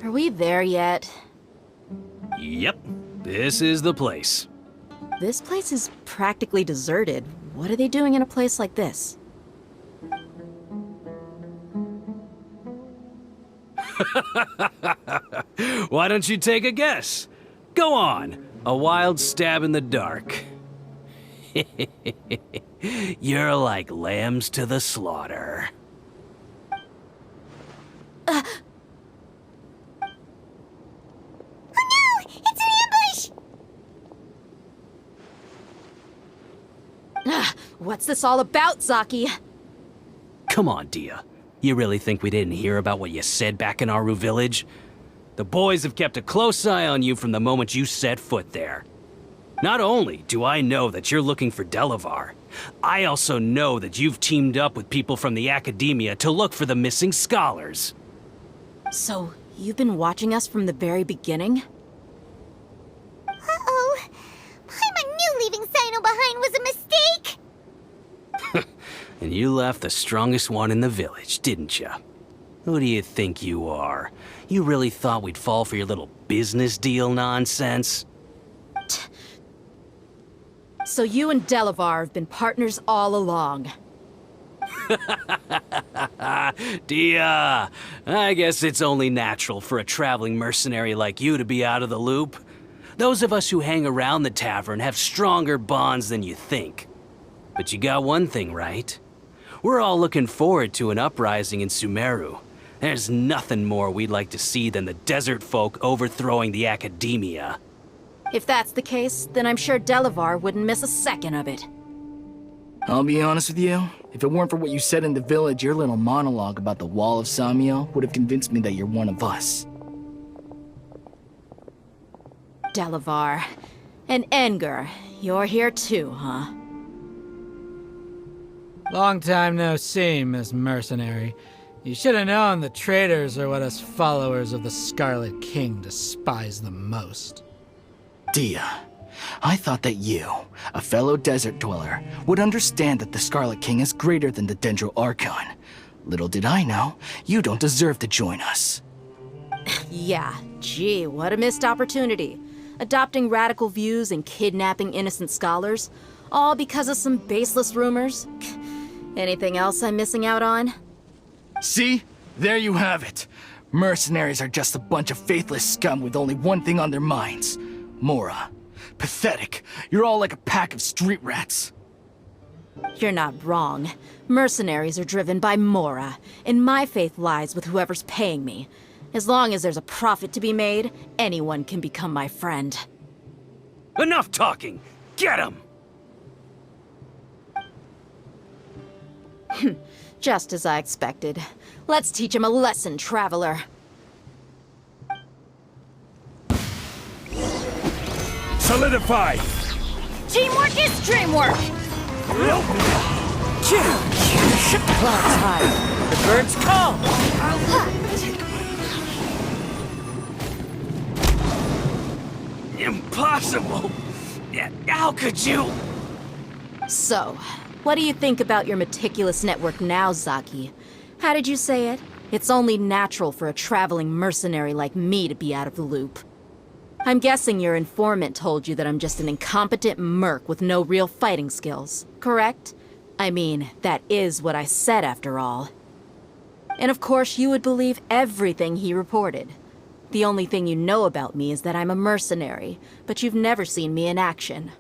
Are we there yet? Yep, this is the place. This place is practically deserted. What are they doing in a place like this? Why don't you take a guess? Go on, a wild stab in the dark. You're like lambs to the slaughter. Oh no! It's an ambush! What's this all about, Zaki? Come on, Dia. You really think we didn't hear about what you said back in Aru village? The boys have kept a close eye on you from the moment you set foot there. Not only do I know that you're looking for Delavar, I also know that you've teamed up with people from the academia to look for the missing scholars. So, you've been watching us from the very beginning? Uh-oh. I knew leaving Sino behind was a mistake! And you left the strongest one in the village, didn't you? Who do you think you are? You really thought we'd fall for your little business deal nonsense? So you and Delavar have been partners all along. Dia, I guess it's only natural for a traveling mercenary like you to be out of the loop. Those of us who hang around the tavern have stronger bonds than you think. But you got one thing right. We're all looking forward to an uprising in Sumeru. There's nothing more we'd like to see than the desert folk overthrowing the academia. If that's the case, then I'm sure Delavar wouldn't miss a second of it. I'll be honest with you. If it weren't for what you said in the village, your little monologue about the Wall of Samiel would have convinced me that you're one of us. Delavar. And Enger, you're here too, huh? Long time no see, Miss Mercenary. You should have known the traitors are what us followers of the Scarlet King despise the most. Dia, I thought that you, a fellow desert dweller, would understand that the Scarlet King is greater than the Dendro Archon. Little did I know, you don't deserve to join us. Yeah, gee, what a missed opportunity. Adopting radical views and kidnapping innocent scholars, all because of some baseless rumors. Anything else I'm missing out on? See? There you have it. Mercenaries are just a bunch of faithless scum with only one thing on their minds. Mora. Pathetic. You're all like a pack of street rats. You're not wrong. Mercenaries are driven by Mora, and my faith lies with whoever's paying me. As long as there's a profit to be made, anyone can become my friend. Enough talking! Get him! Just as I expected. Let's teach him a lesson, traveler. Solidify! Teamwork is dreamwork! Clouds high. The birds call. Impossible! Yeah, how could you? So, what do you think about your meticulous network now, Zaki? How did you say it? It's only natural for a traveling mercenary like me to be out of the loop. I'm guessing your informant told you that I'm just an incompetent merc with no real fighting skills, correct? I mean, that is what I said after all. And of course you would believe everything he reported. The only thing you know about me is that I'm a mercenary, but you've never seen me in action.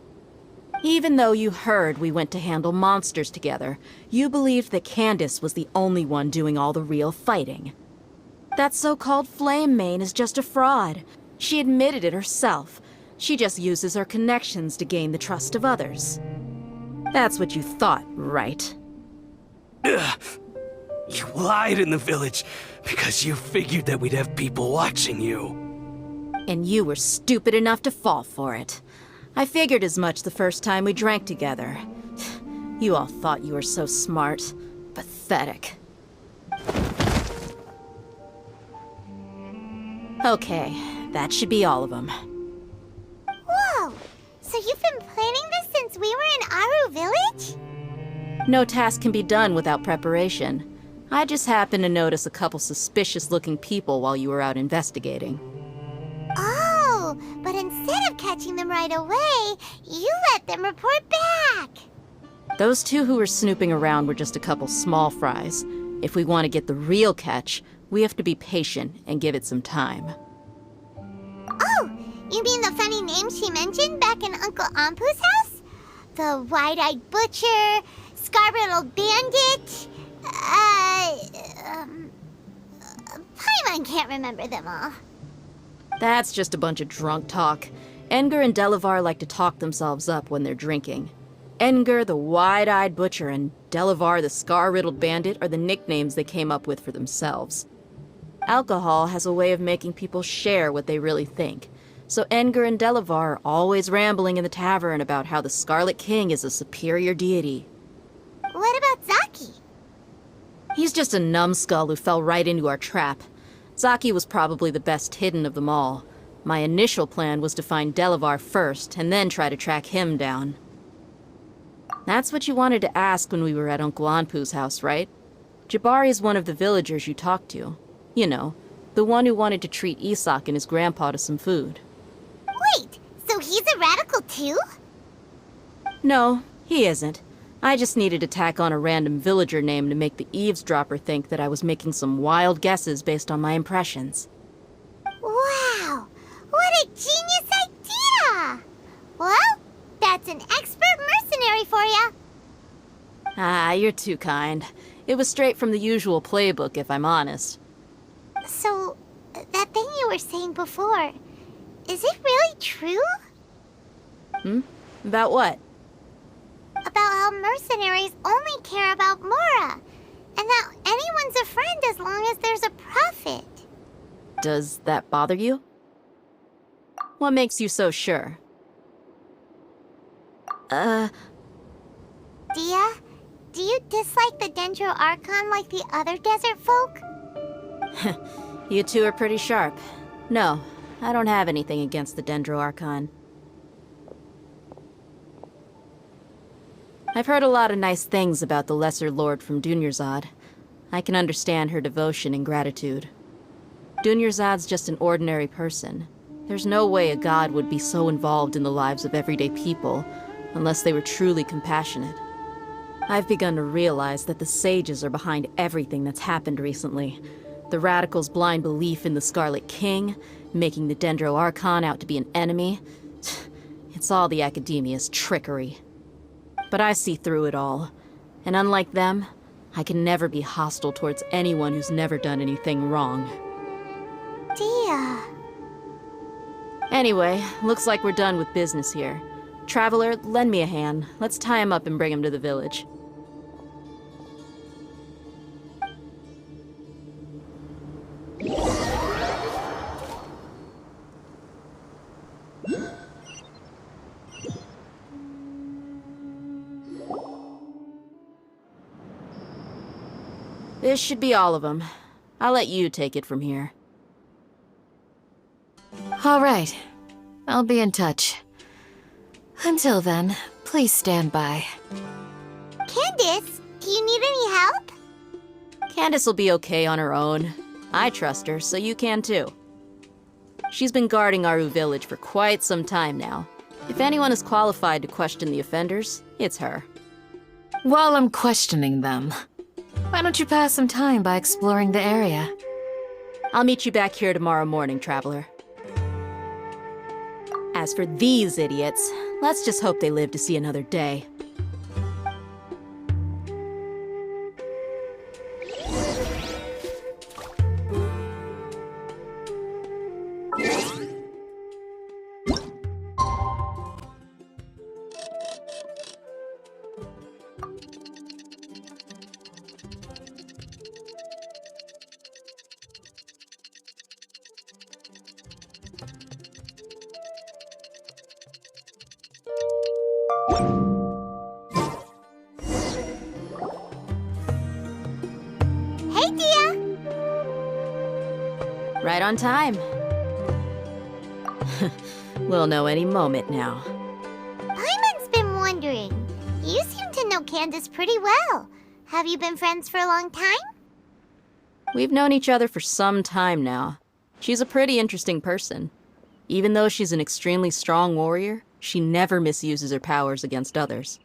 Even though you heard we went to handle monsters together, you believed that Candace was the only one doing all the real fighting. That so-called Flame Main is just a fraud. She admitted it herself. She just uses her connections to gain the trust of others. That's what you thought, right? Ugh. You lied in the village because you figured that we'd have people watching you. And you were stupid enough to fall for it. I figured as much the first time we drank together. You all thought you were so smart. Pathetic. Okay, that should be all of them. Whoa! So you've been planning this since we were in Aru village? No task can be done without preparation. I just happened to notice a couple suspicious-looking people while you were out investigating. Oh, but instead of catching them right away, you let them report back. Those two who were snooping around were just a couple small fries. If we want to get the real catch, we have to be patient and give it some time. Oh, you mean the funny name she mentioned back in Uncle Ampu's house? The wide-eyed butcher, Scarlet Bandit, Paimon can't remember them all. That's just a bunch of drunk talk. Edgar and Delavar like to talk themselves up when they're drinking. Edgar, the wide-eyed butcher, and Delavar, the scar-riddled bandit, are the nicknames they came up with for themselves. Alcohol has a way of making people share what they really think. So Edgar and Delavar are always rambling in the tavern about how the Scarlet King is a superior deity. What about Zaki? He's just a numbskull who fell right into our trap. Zaki was probably the best hidden of them all. My initial plan was to find Delavar first, and then try to track him down. That's what you wanted to ask when we were at Uncle Anpu's house, right? Jabari is one of the villagers you talked to. You know, the one who wanted to treat Isak and his grandpa to some food. Wait, so he's a radical too? No, he isn't. I just needed to tack on a random villager name to make the eavesdropper think that I was making some wild guesses based on my impressions. Wow, what a genius idea! Well, that's an expert mercenary for you. Ah, you're too kind. It was straight from the usual playbook, if I'm honest. So, that thing you were saying before, is it really true? About what? About how mercenaries only care about Mora, and that anyone's a friend as long as there's a profit. Does that bother you? What makes you so sure? Dia, do you dislike the Dendro Archon like the other desert folk? You two are pretty sharp. No, I don't have anything against the Dendro Archon. I've heard a lot of nice things about the Lesser Lord from Dunyarzad. I can understand her devotion and gratitude. Dunyarzad's just an ordinary person. There's no way a god would be so involved in the lives of everyday people, unless they were truly compassionate. I've begun to realize that the sages are behind everything that's happened recently. The radicals' blind belief in the Scarlet King, making the Dendro Archon out to be an enemy. It's all the academia's trickery. But I see through it all. And unlike them, I can never be hostile towards anyone who's never done anything wrong. Dia. Anyway, looks like we're done with business here. Traveler, lend me a hand. Let's tie him up and bring him to the village. This should be all of them. I'll let you take it from here. All right. I'll be in touch. Until then, please stand by. Candace, do you need any help? Candace will be okay on her own. I trust her, so you can too. She's been guarding Aru village for quite some time now. If anyone is qualified to question the offenders, it's her. While I'm questioning them, why don't you pass some time by exploring the area? I'll meet you back here tomorrow morning, Traveler. As for these idiots, let's just hope they live to see another day. Hey, Dia! Right on time. We'll know any moment now. Paimon's been wondering. You seem to know Candace pretty well. Have you been friends for a long time? We've known each other for some time now. She's a pretty interesting person. Even though she's an extremely strong warrior, she never misuses her powers against others.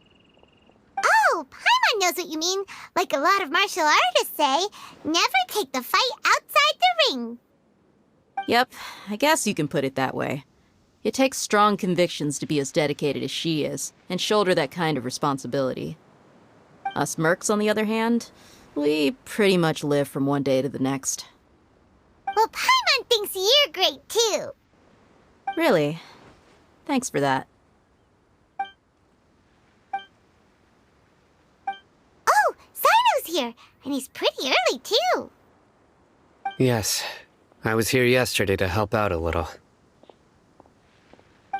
Oh, Paimon knows what you mean. Like a lot of martial artists say, never take the fight outside the ring. Yep, I guess you can put it that way. It takes strong convictions to be as dedicated as she is, and shoulder that kind of responsibility. Us mercs, on the other hand, we pretty much live from one day to the next. Well, Paimon thinks you're great too. Really? Thanks for that. Oh, Sino's here, and he's pretty early too. Yes. I was here yesterday to help out a little.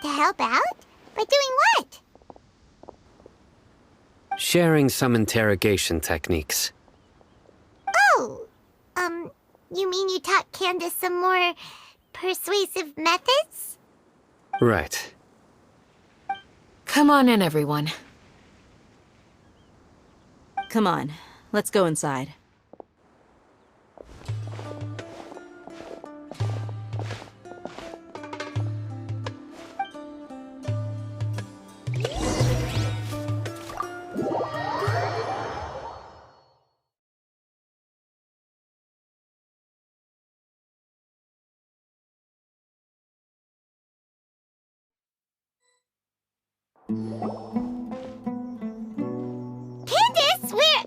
To help out? By doing what? Sharing some interrogation techniques. Oh, you mean you taught Candace some more persuasive methods? Right. Come on in, everyone. Come on, let's go inside. Candace, where?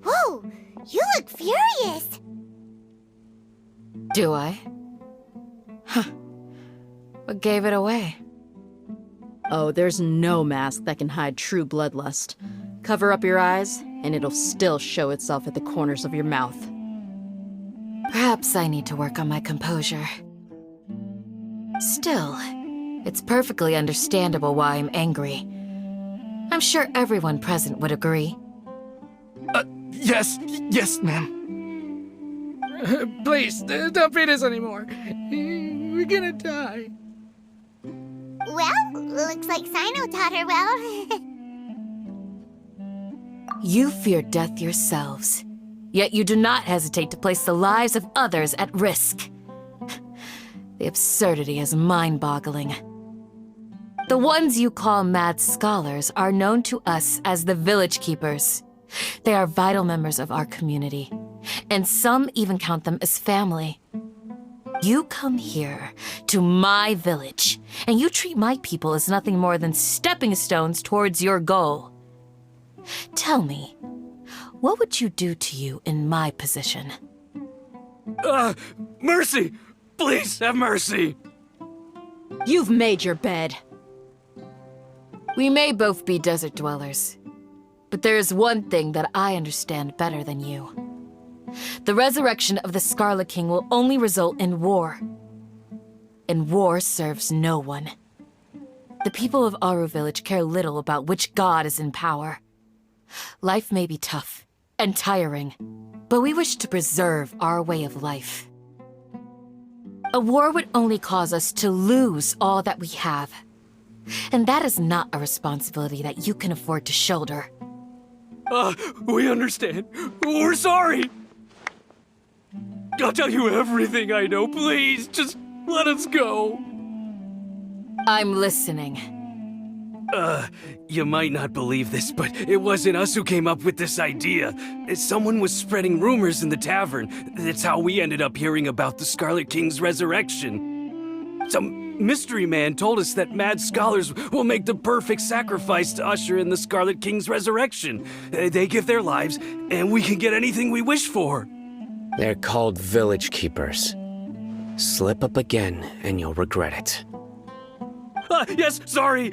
Whoa, you look furious. Do I? Huh. What gave it away? Oh, there's no mask that can hide true bloodlust. Cover up your eyes, and it'll still show itself at the corners of your mouth. Perhaps I need to work on my composure. Still, it's perfectly understandable why I'm angry. I'm sure everyone present would agree. Yes, ma'am. Please, don't beat us anymore. We're gonna die. Well, looks like Sino taught her well. You fear death yourselves, yet you do not hesitate to place the lives of others at risk. The absurdity is mind-boggling. The ones you call mad scholars are known to us as the Village Keepers. They are vital members of our community, and some even count them as family. You come here, to my village, and you treat my people as nothing more than stepping stones towards your goal. Tell me, what would you do to you in my position? Mercy! Please, have mercy! You've made your bed. We may both be desert dwellers, but there is one thing that I understand better than you. The resurrection of the Scarlet King will only result in war. And war serves no one. The people of Aru Village care little about which god is in power. Life may be tough and tiring, but we wish to preserve our way of life. A war would only cause us to lose all that we have. And that is not a responsibility that you can afford to shoulder. We understand. We're sorry! I'll tell you everything I know, please. Just let us go. I'm listening. You might not believe this, but it wasn't us who came up with this idea. Someone was spreading rumors in the tavern. That's how we ended up hearing about the Scarlet King's resurrection. Some mystery man told us that mad scholars will make the perfect sacrifice to usher in the Scarlet King's resurrection. They give their lives, and we can get anything we wish for. They're called Village Keepers. Slip up again, and you'll regret it. Yes, sorry.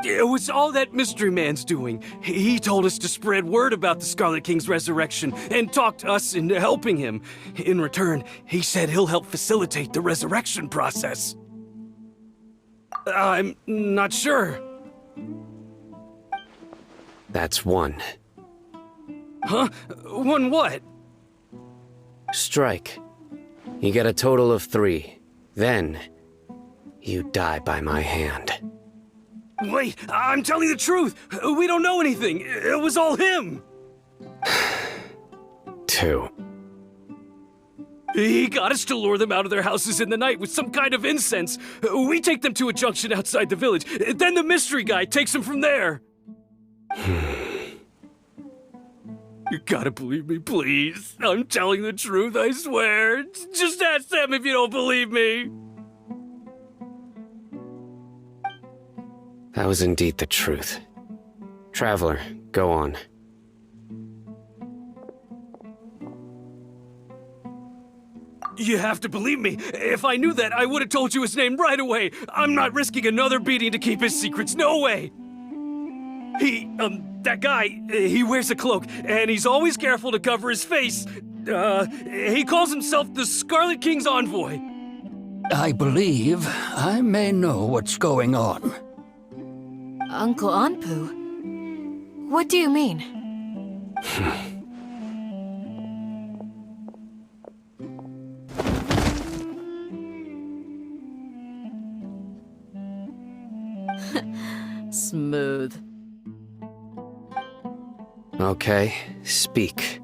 It was all that mystery man's doing. He told us to spread word about the Scarlet King's resurrection and talked us into helping him. In return, he said he'll help facilitate the resurrection process. I'm not sure. That's one. Huh? One what? Strike. You get a total of 3. Then, you die by my hand. Wait, I'm telling the truth. We don't know anything. It was all him. 2. He got us to lure them out of their houses in the night with some kind of incense. We take them to a junction outside the village. Then the mystery guy takes them from there. You gotta believe me, please. I'm telling the truth, I swear. Just ask them if you don't believe me. That was indeed the truth. Traveler, go on. You have to believe me. If I knew that, I would have told you his name right away. I'm not risking another beating to keep his secrets. No way. That guy, he wears a cloak, and he's always careful to cover his face. He calls himself the Scarlet King's envoy. I believe I may know what's going on. Uncle Anpu? What do you mean? Smooth. Okay, speak.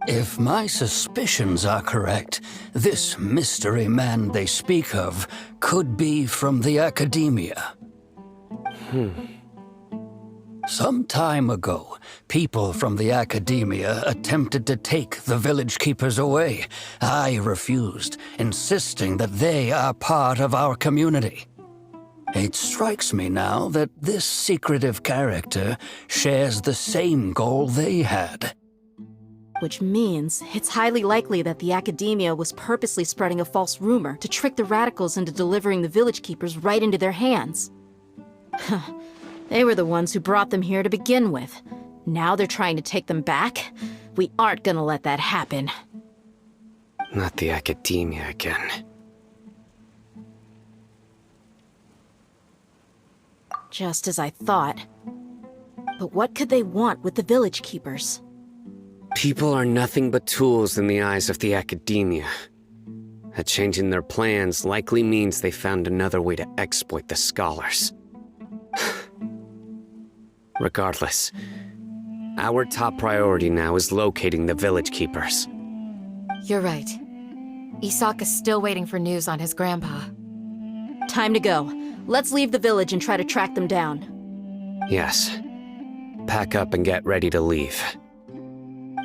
If my suspicions are correct, this mystery man they speak of could be from the Academia. Some time ago, people from the Academia attempted to take the village keepers away. I refused, insisting that they are part of our community. It strikes me now that this secretive character shares the same goal they had. Which means it's highly likely that the Academia was purposely spreading a false rumor to trick the radicals into delivering the village keepers right into their hands. They were the ones who brought them here to begin with. Now they're trying to take them back? We aren't gonna let that happen. Not the Academia again. Just as I thought. But what could they want with the village keepers? People are nothing but tools in the eyes of the Academia. A change in their plans likely means they found another way to exploit the scholars. Regardless, our top priority now is locating the village keepers. You're right. Isak is still waiting for news on his grandpa. Time to go. Let's leave the village and try to track them down. Yes. Pack up and get ready to leave.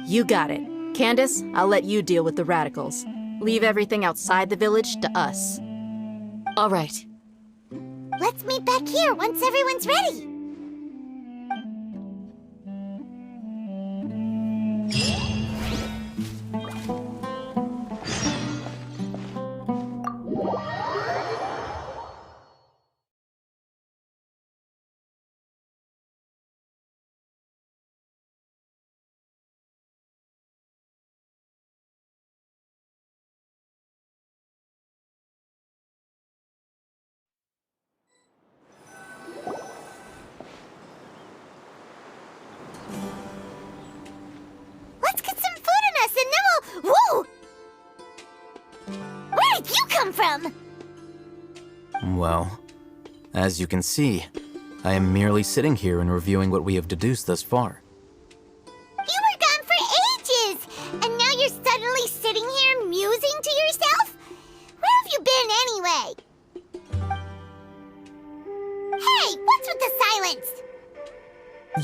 You got it. Candace, I'll let you deal with the radicals. Leave everything outside the village to us. All right. Let's meet back here once everyone's ready. Let's get some food in us and then we'll... Whoa! Where did you come from? Well, as you can see, I am merely sitting here and reviewing what we have deduced thus far. You were gone for ages, and now you're suddenly sitting here musing to yourself? Where have you been anyway? Hey, what's with the silence?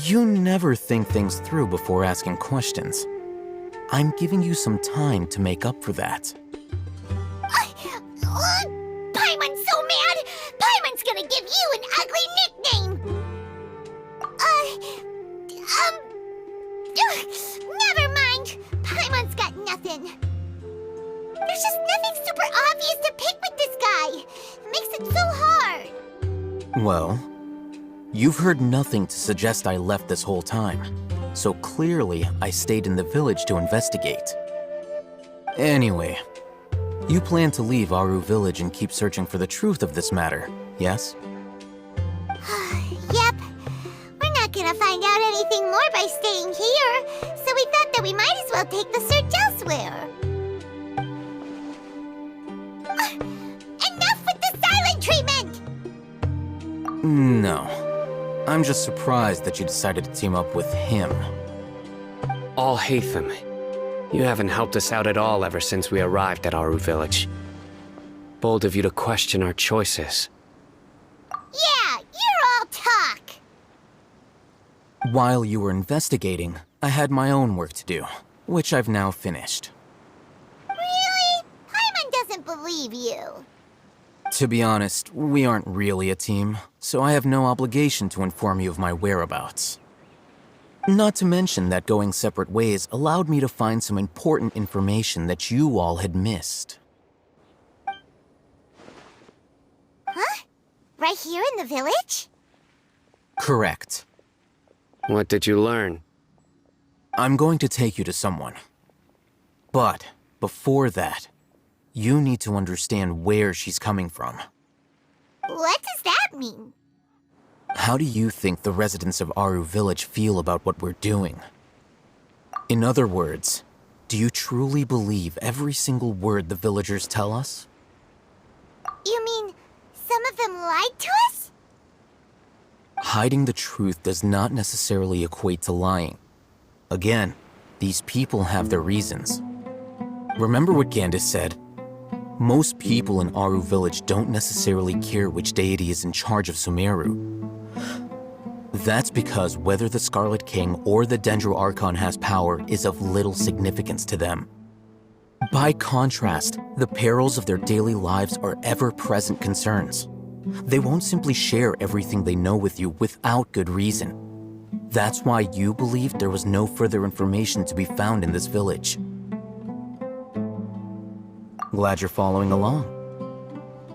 You never think things through before asking questions. I'm giving you some time to make up for that. Paimon's so mad! Paimon's gonna give you an ugly nickname! Never mind. Paimon's got nothing. There's just nothing super obvious to pick with this guy. It makes it so hard. Well, you've heard nothing to suggest I left this whole time, so clearly I stayed in the village to investigate. Anyway, you plan to leave Aru village and keep searching for the truth of this matter, yes? Yep. We're not gonna find out anything more by staying here, so we thought that we might as well take the search elsewhere. Enough with the silent treatment! No. I'm just surprised that you decided to team up with him. Al-Haytham, You haven't helped us out at all ever since we arrived at Aru Village. Bold of you to question our choices. Yeah, you're all talk. While you were investigating, I had my own work to do, which I've now finished. Really? Paimon doesn't believe you. To be honest, we aren't really a team, so I have no obligation to inform you of my whereabouts. Not to mention that going separate ways allowed me to find some important information that you all had missed. Huh? Right here in the village? Correct. What did you learn? I'm going to take you to someone. But before that, you need to understand where she's coming from. What does that mean? How do you think the residents of Aru Village feel about what we're doing? In other words, do you truly believe every single word the villagers tell us? You mean some of them lied to us? Hiding the truth does not necessarily equate to lying. Again, these people have their reasons. Remember what Gandis said? Most people in Aru Village don't necessarily care which deity is in charge of Sumeru. That's because whether the Scarlet King or the Dendro Archon has power is of little significance to them. By contrast, the perils of their daily lives are ever-present concerns. They won't simply share everything they know with you without good reason. That's why you believed there was no further information to be found in this village. Glad you're following along.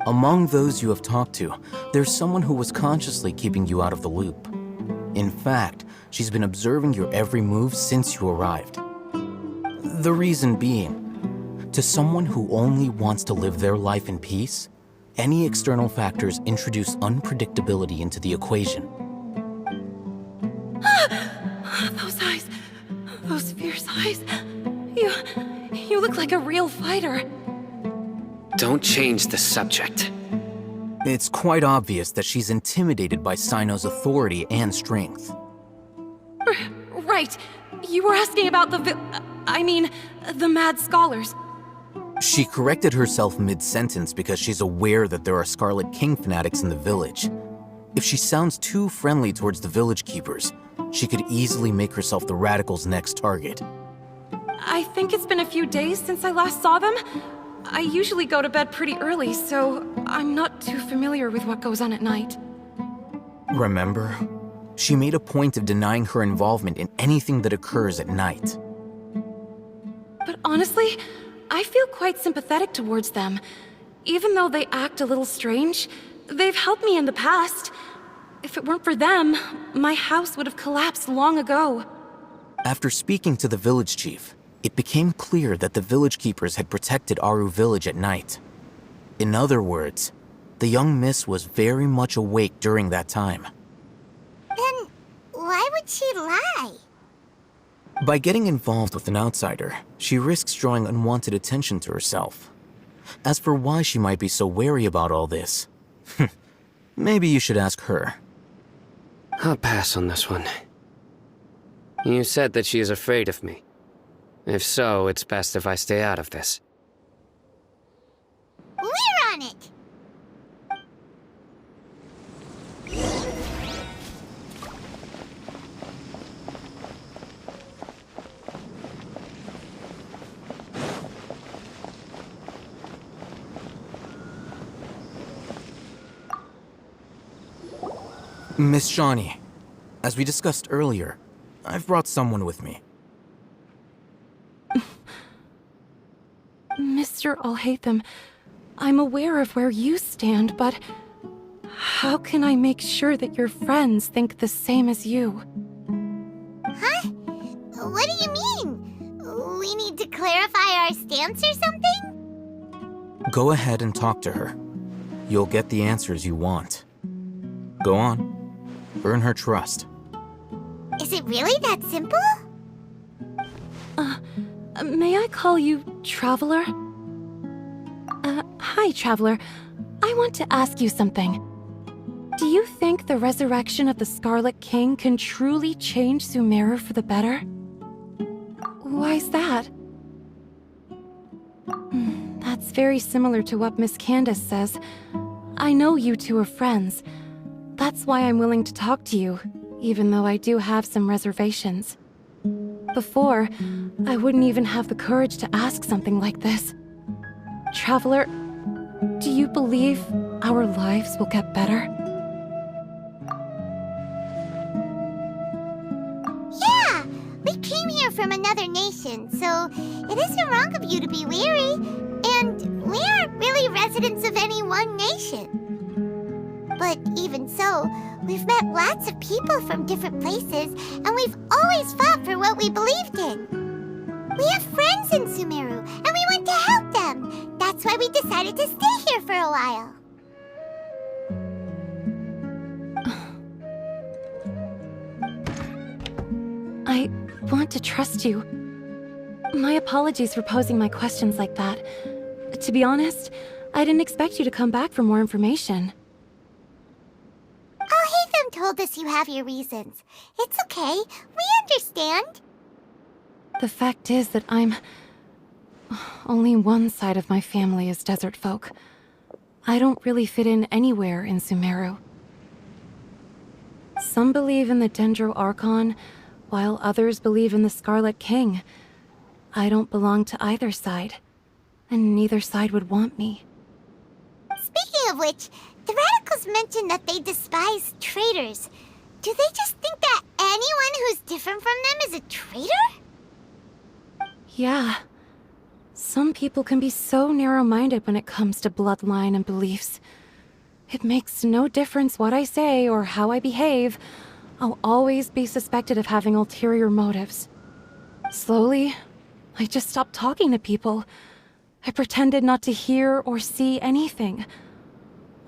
Among those you have talked to, there's someone who was consciously keeping you out of the loop. In fact, she's been observing your every move since you arrived. The reason being, to someone who only wants to live their life in peace, any external factors introduce unpredictability into the equation. Those eyes. Those fierce eyes. You look like a real fighter. Don't change the subject. It's quite obvious that she's intimidated by Sino's authority and strength. Right. You were asking about the the mad scholars. She corrected herself mid-sentence because she's aware that there are Scarlet King fanatics in the village. If she sounds too friendly towards the village keepers, she could easily make herself the radicals' next target. I think it's been a few days since I last saw them. I usually go to bed pretty early, so I'm not too familiar with what goes on at night. Remember? She made a point of denying her involvement in anything that occurs at night. But honestly, I feel quite sympathetic towards them. Even though they act a little strange, they've helped me in the past. If it weren't for them, my house would have collapsed long ago. After speaking to the village chief, it became clear that the village keepers had protected Aru Village at night. In other words, the young miss was very much awake during that time. Then why would she lie? By getting involved with an outsider, she risks drawing unwanted attention to herself. As for why she might be so wary about all this, maybe you should ask her. I'll pass on this one. You said that she is afraid of me. If so, it's best if I stay out of this. We're on it! Miss Shawnee, as we discussed earlier, I've brought someone with me. Mr. Alhaitham, I'm aware of where you stand, but how can I make sure that your friends think the same as you? Huh? What do you mean? We need to clarify our stance or something? Go ahead and talk to her. You'll get the answers you want. Go on. Earn her trust. Is it really that simple? May I call you Traveler? Hi, Traveler. I want to ask you something. Do you think the resurrection of the Scarlet King can truly change Sumeru for the better? Why's that? very similar to what Miss Candace says. I know you two are friends. That's why I'm willing to talk to you, even though I do have some reservations. Before, I wouldn't even have the courage to ask something like this. Traveler, do you believe our lives will get better? Yeah! We came here from another nation, so it isn't wrong of you to be weary. And we aren't really residents of any one nation. But even so, we've met lots of people from different places, and we've always fought for what we believed in. We have friends in Sumeru, and we want to help them. That's why we decided to stay here for a while. I want to trust you. My apologies for posing my questions like that. To be honest, I didn't expect you to come back for more information. Hatham told us you have your reasons. It's okay. We understand. The fact is that only one side of my family is desert folk. I don't really fit in anywhere in Sumeru. Some believe in the Dendro Archon, while others believe in the Scarlet King. I don't belong to either side, and neither side would want me. Speaking of which, the radicals mentioned that they despise traitors. Do they just think that anyone who's different from them is a traitor? Yeah. Some people can be so narrow-minded when it comes to bloodline and beliefs. It makes no difference what I say or how I behave. I'll always be suspected of having ulterior motives. Slowly, I just stopped talking to people. I pretended not to hear or see anything.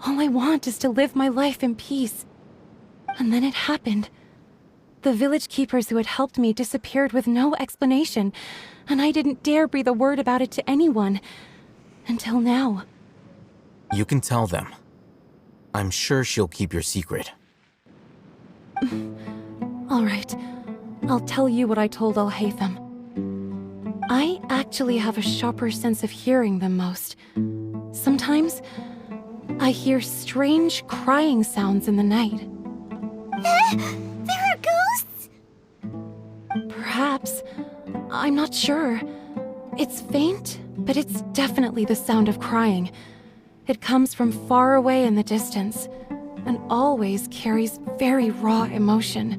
All I want is to live my life in peace. And then it happened. The village keepers who had helped me disappeared with no explanation, and I didn't dare breathe a word about it to anyone. Until now. You can tell them. I'm sure she'll keep your secret. All right. I'll tell you what I told Hatham. I actually have a sharper sense of hearing than most. Sometimes, I hear strange crying sounds in the night. There are ghosts? Perhaps. I'm not sure. It's faint, but it's definitely the sound of crying. It comes from far away in the distance, and always carries very raw emotion.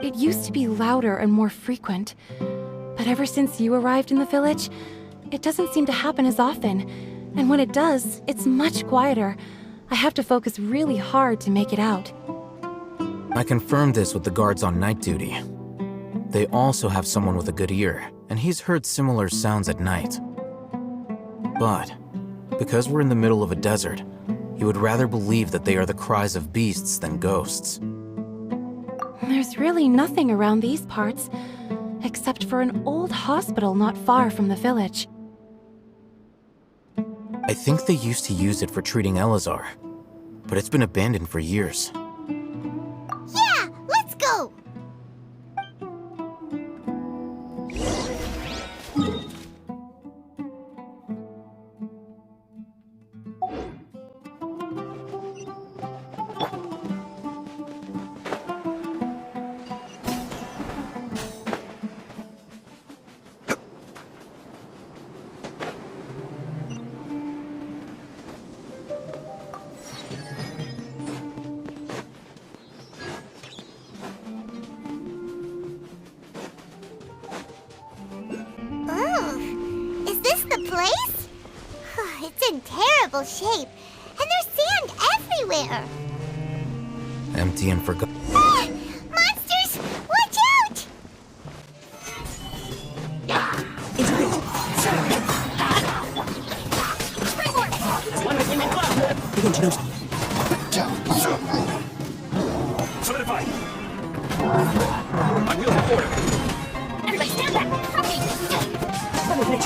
It used to be louder and more frequent, but ever since you arrived in the village, it doesn't seem to happen as often, and when it does, it's much quieter. I have to focus really hard to make it out. I confirmed this with the guards on night duty. They also have someone with a good ear, and he's heard similar sounds at night. But, because we're in the middle of a desert, he would rather believe that they are the cries of beasts than ghosts. There's really nothing around these parts, except for an old hospital not far from the village. I think they used to use it for treating Elazar, but it's been abandoned for years. Yeah, let's go! Place? It's in terrible shape, and there's sand everywhere. Empty and forgotten. Ah! Monsters! Watch out! Solidify! I will have order! Everybody stand back! Let's go! Into it!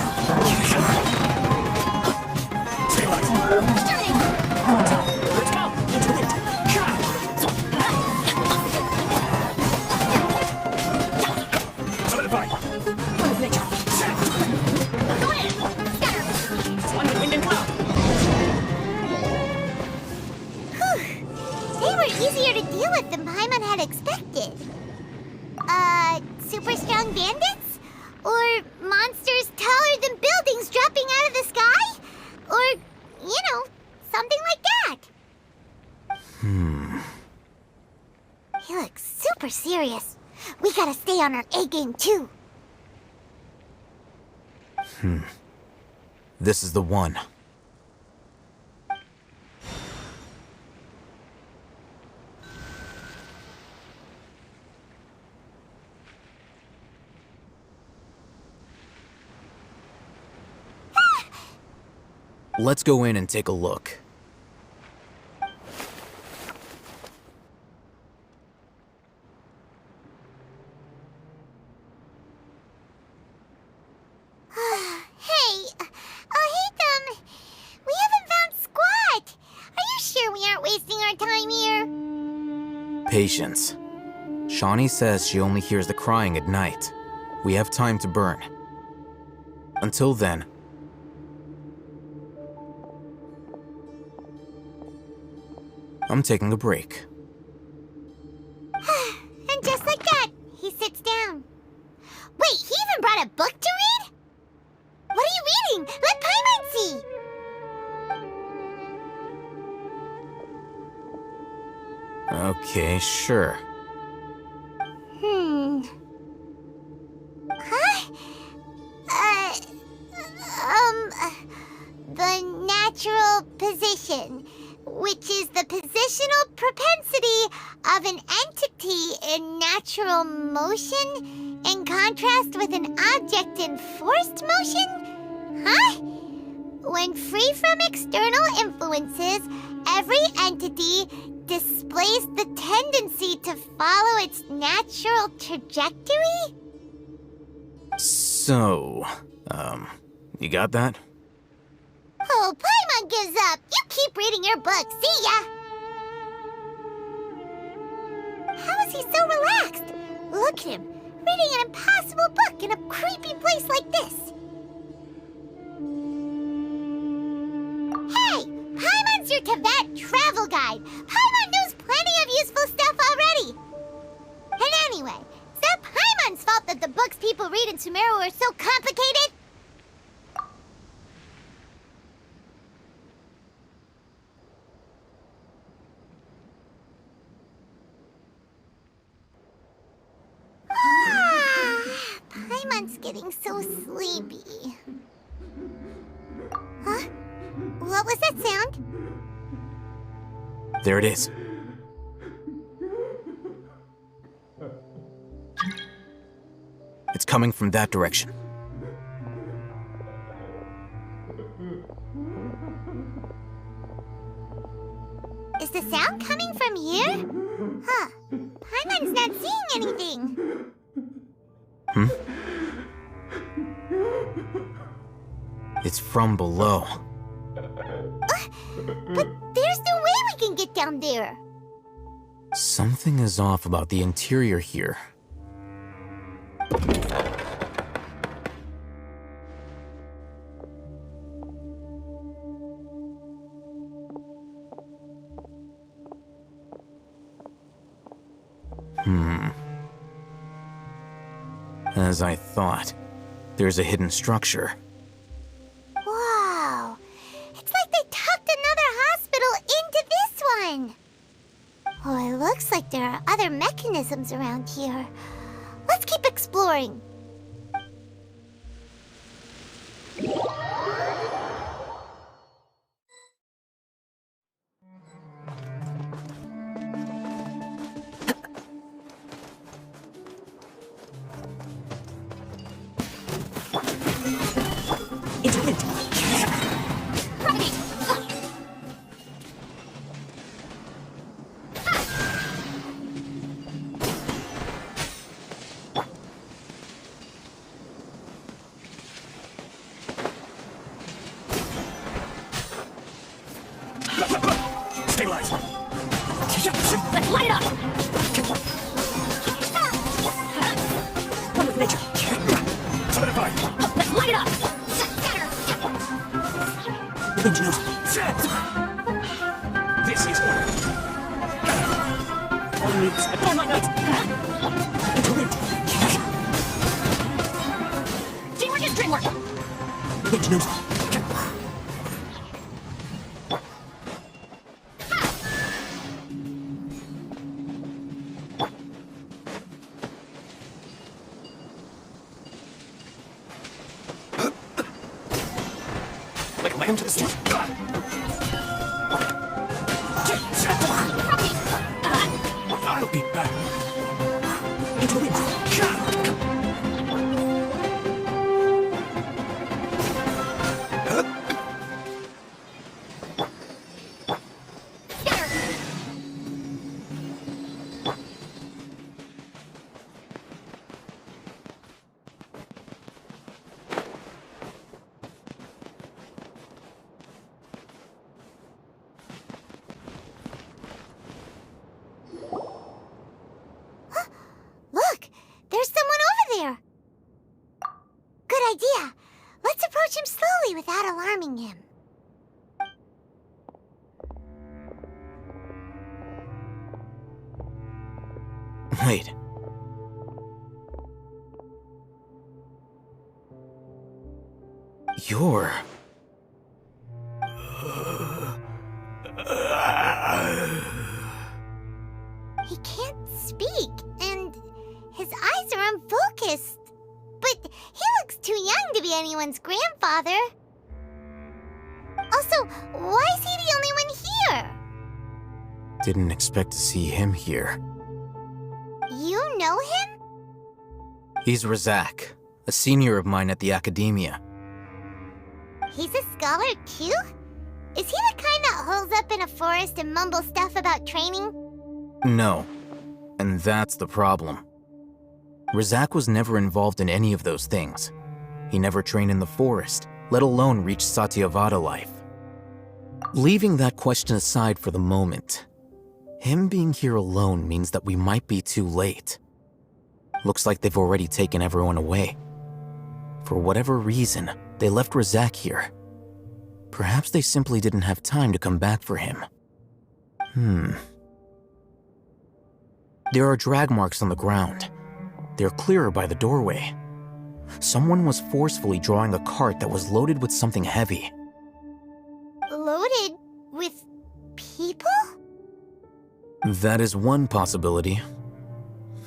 Solidify! Set! Go in! than Paimon had expected. Super strong bandits? Or monsters taller than buildings dropping out of the sky? Or, something like that. He looks super serious. We gotta stay on our A game too. This is the one. Let's go in and take a look. We haven't found Squat! Are you sure we aren't wasting our time here? Patience. Shawnee says she only hears the crying at night. We have time to burn. Until then, I'm taking a break. And just like that, he sits down. Wait, he even brought a book to read? What are you reading? Let Paimon see! Okay, sure. The natural position, which is the positional propensity of an entity in natural motion in contrast with an object in forced motion? Huh? When free from external influences, every entity displays the tendency to follow its natural trajectory? So, you got that? Oh, Paimon gives up! You keep reading your book, see ya! How is he so relaxed? Look at him, reading an impossible book in a creepy place like this. Hey! Paimon's your Tibet travel guide! Paimon knows plenty of useful stuff already! And anyway, is that Paimon's fault that the books people read in Sumeru are so complicated? Paimon's getting so sleepy. Huh? What was that sound? There it is. It's coming from that direction. Is the sound coming from here? Huh. Paimon's not seeing anything. It's from below. But there's no way we can get down there. Something is off about the interior here. As I thought, there's a hidden structure. Wow. It's like they tucked another hospital into this one. Oh, it looks like there are other mechanisms around here. Let's keep exploring. Stabilize. Let's light it up! One with nature. Solidify. Let's light it up! Set. This is order. Interludes. Adorn my night. Interlude. Teamwork is dreamwork. Witch knows. Like a lamb to the street. I'll be back. Into the wind. Look, there's someone over there. Good idea. Let's approach him slowly without alarming him. Wait. You're... He can't speak, and his eyes are unfocused. But he looks too young to be anyone's grandfather. Also, why is he the only one here? Didn't expect to see him here. You know him? He's Razak, a senior of mine at the Academia. He's a scholar too? Is he the kind that holes up in a forest and mumbles stuff about training? No. And that's the problem. Razak was never involved in any of those things. He never trained in the forest, let alone reach Satyavada life. Leaving that question aside for the moment, him being here alone means that we might be too late. Looks like they've already taken everyone away. For whatever reason, they left Razak here. Perhaps they simply didn't have time to come back for him. There are drag marks on the ground. They're clearer by the doorway. Someone was forcefully drawing a cart that was loaded with something heavy. Loaded with people? That is one possibility.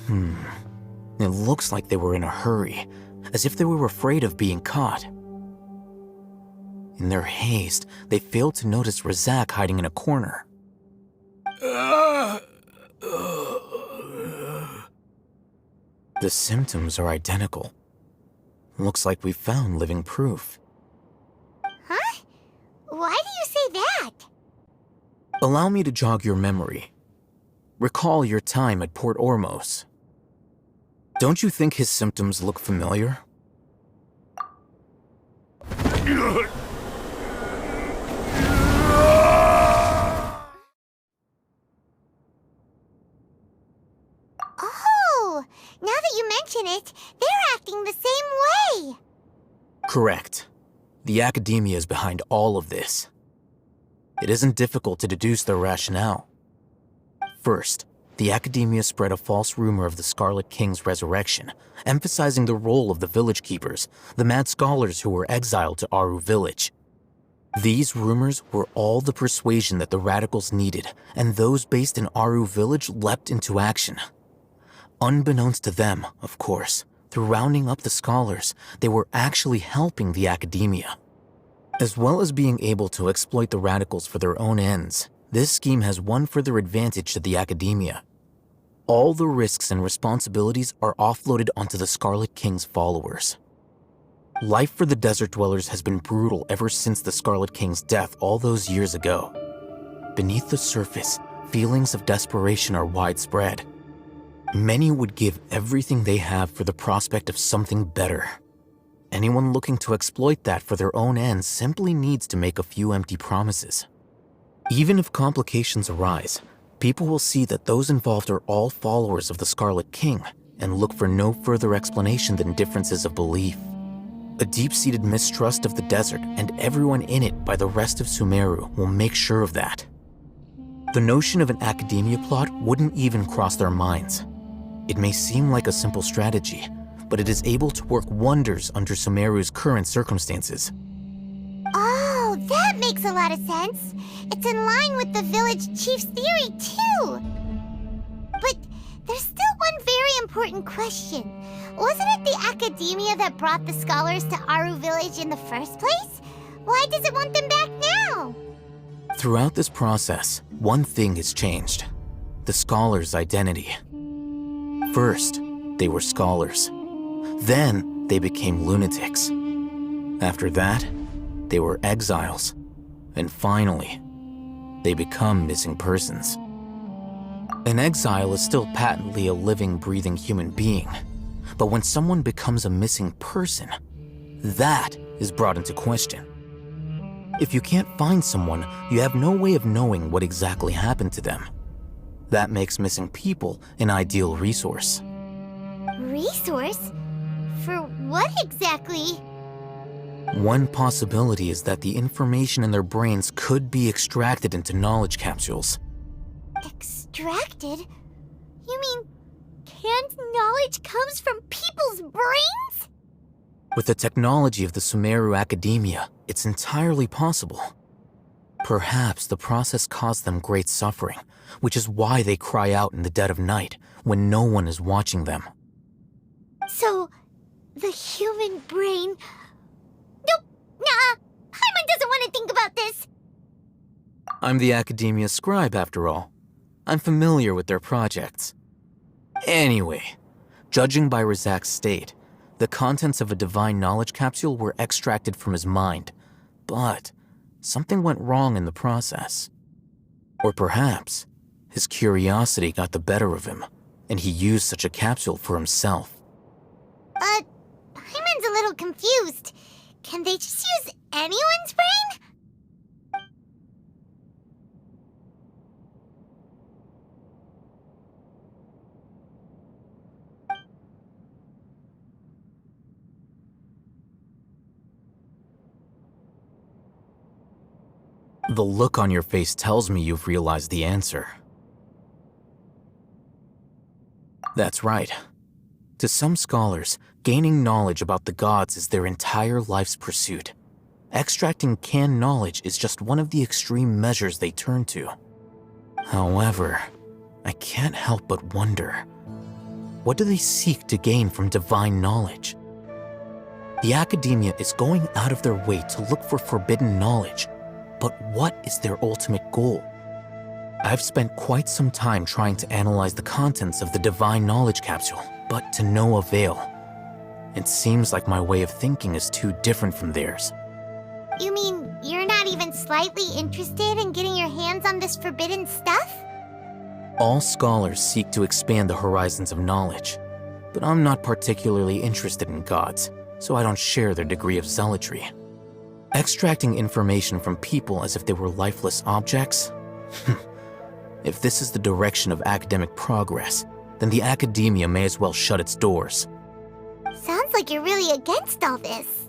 It looks like they were in a hurry, as if they were afraid of being caught. In their haste, they failed to notice Razak hiding in a corner. The symptoms are identical. Looks like we found living proof. Huh? Why do you say that? Allow me to jog your memory. Recall your time at Port Ormos. Don't you think his symptoms look familiar? Oh, now that you mention it, they're acting the same way. Correct. The Academia is behind all of this. It isn't difficult to deduce their rationale. First, the Academia spread a false rumor of the Scarlet King's resurrection, emphasizing the role of the village keepers, the mad scholars who were exiled to Aru village. These rumors were all the persuasion that the radicals needed, and those based in Aru village leapt into action. Unbeknownst to them, of course, through rounding up the scholars, they were actually helping the Academia. As well as being able to exploit the radicals for their own ends, this scheme has one further advantage to the Academia. All the risks and responsibilities are offloaded onto the Scarlet King's followers. Life for the Desert Dwellers has been brutal ever since the Scarlet King's death all those years ago. Beneath the surface, feelings of desperation are widespread. Many would give everything they have for the prospect of something better. Anyone looking to exploit that for their own ends simply needs to make a few empty promises. Even if complications arise, people will see that those involved are all followers of the Scarlet King and look for no further explanation than differences of belief. A deep-seated mistrust of the desert and everyone in it by the rest of Sumeru will make sure of that. The notion of an academia plot wouldn't even cross their minds. It may seem like a simple strategy, but it is able to work wonders under Sumeru's current circumstances. Oh, that makes a lot of sense. It's in line with the village chief's theory, too. But there's still one very important question. Wasn't it the academia that brought the scholars to Aru Village in the first place? Why does it want them back now? Throughout this process, one thing has changed: the scholars' identity. First, they were scholars. Then, they became lunatics. After that, they were exiles. And finally, they become missing persons. An exile is still patently a living, breathing human being. But when someone becomes a missing person, that is brought into question. If you can't find someone, you have no way of knowing what exactly happened to them. That makes missing people an ideal resource. Resource? For what exactly? One possibility is that the information in their brains could be extracted into knowledge capsules. Extracted? You mean canned knowledge comes from people's brains? With the technology of the Sumeru Academia, it's entirely possible. Perhaps the process caused them great suffering, which is why they cry out in the dead of night when no one is watching them. So, the human brain... Nope, nah, Paimon doesn't want to think about this. I'm the Academia scribe, after all. I'm familiar with their projects. Anyway, judging by Razak's state, the contents of a divine knowledge capsule were extracted from his mind, but something went wrong in the process. Or perhaps his curiosity got the better of him, and he used such a capsule for himself. Paimon's a little confused. Can they just use anyone's brain? The look on your face tells me you've realized the answer. That's right. To some scholars, gaining knowledge about the gods is their entire life's pursuit. Extracting canned knowledge is just one of the extreme measures they turn to. However, I can't help but wonder, what do they seek to gain from divine knowledge? The Academia is going out of their way to look for forbidden knowledge, but what is their ultimate goal? I've spent quite some time trying to analyze the contents of the divine knowledge capsule, but to no avail. It seems like my way of thinking is too different from theirs. You mean you're not even slightly interested in getting your hands on this forbidden stuff? All scholars seek to expand the horizons of knowledge, but I'm not particularly interested in gods, so I don't share their degree of zealotry. Extracting information from people as if they were lifeless objects? If this is the direction of academic progress, then the Academia may as well shut its doors. Sounds like you're really against all this.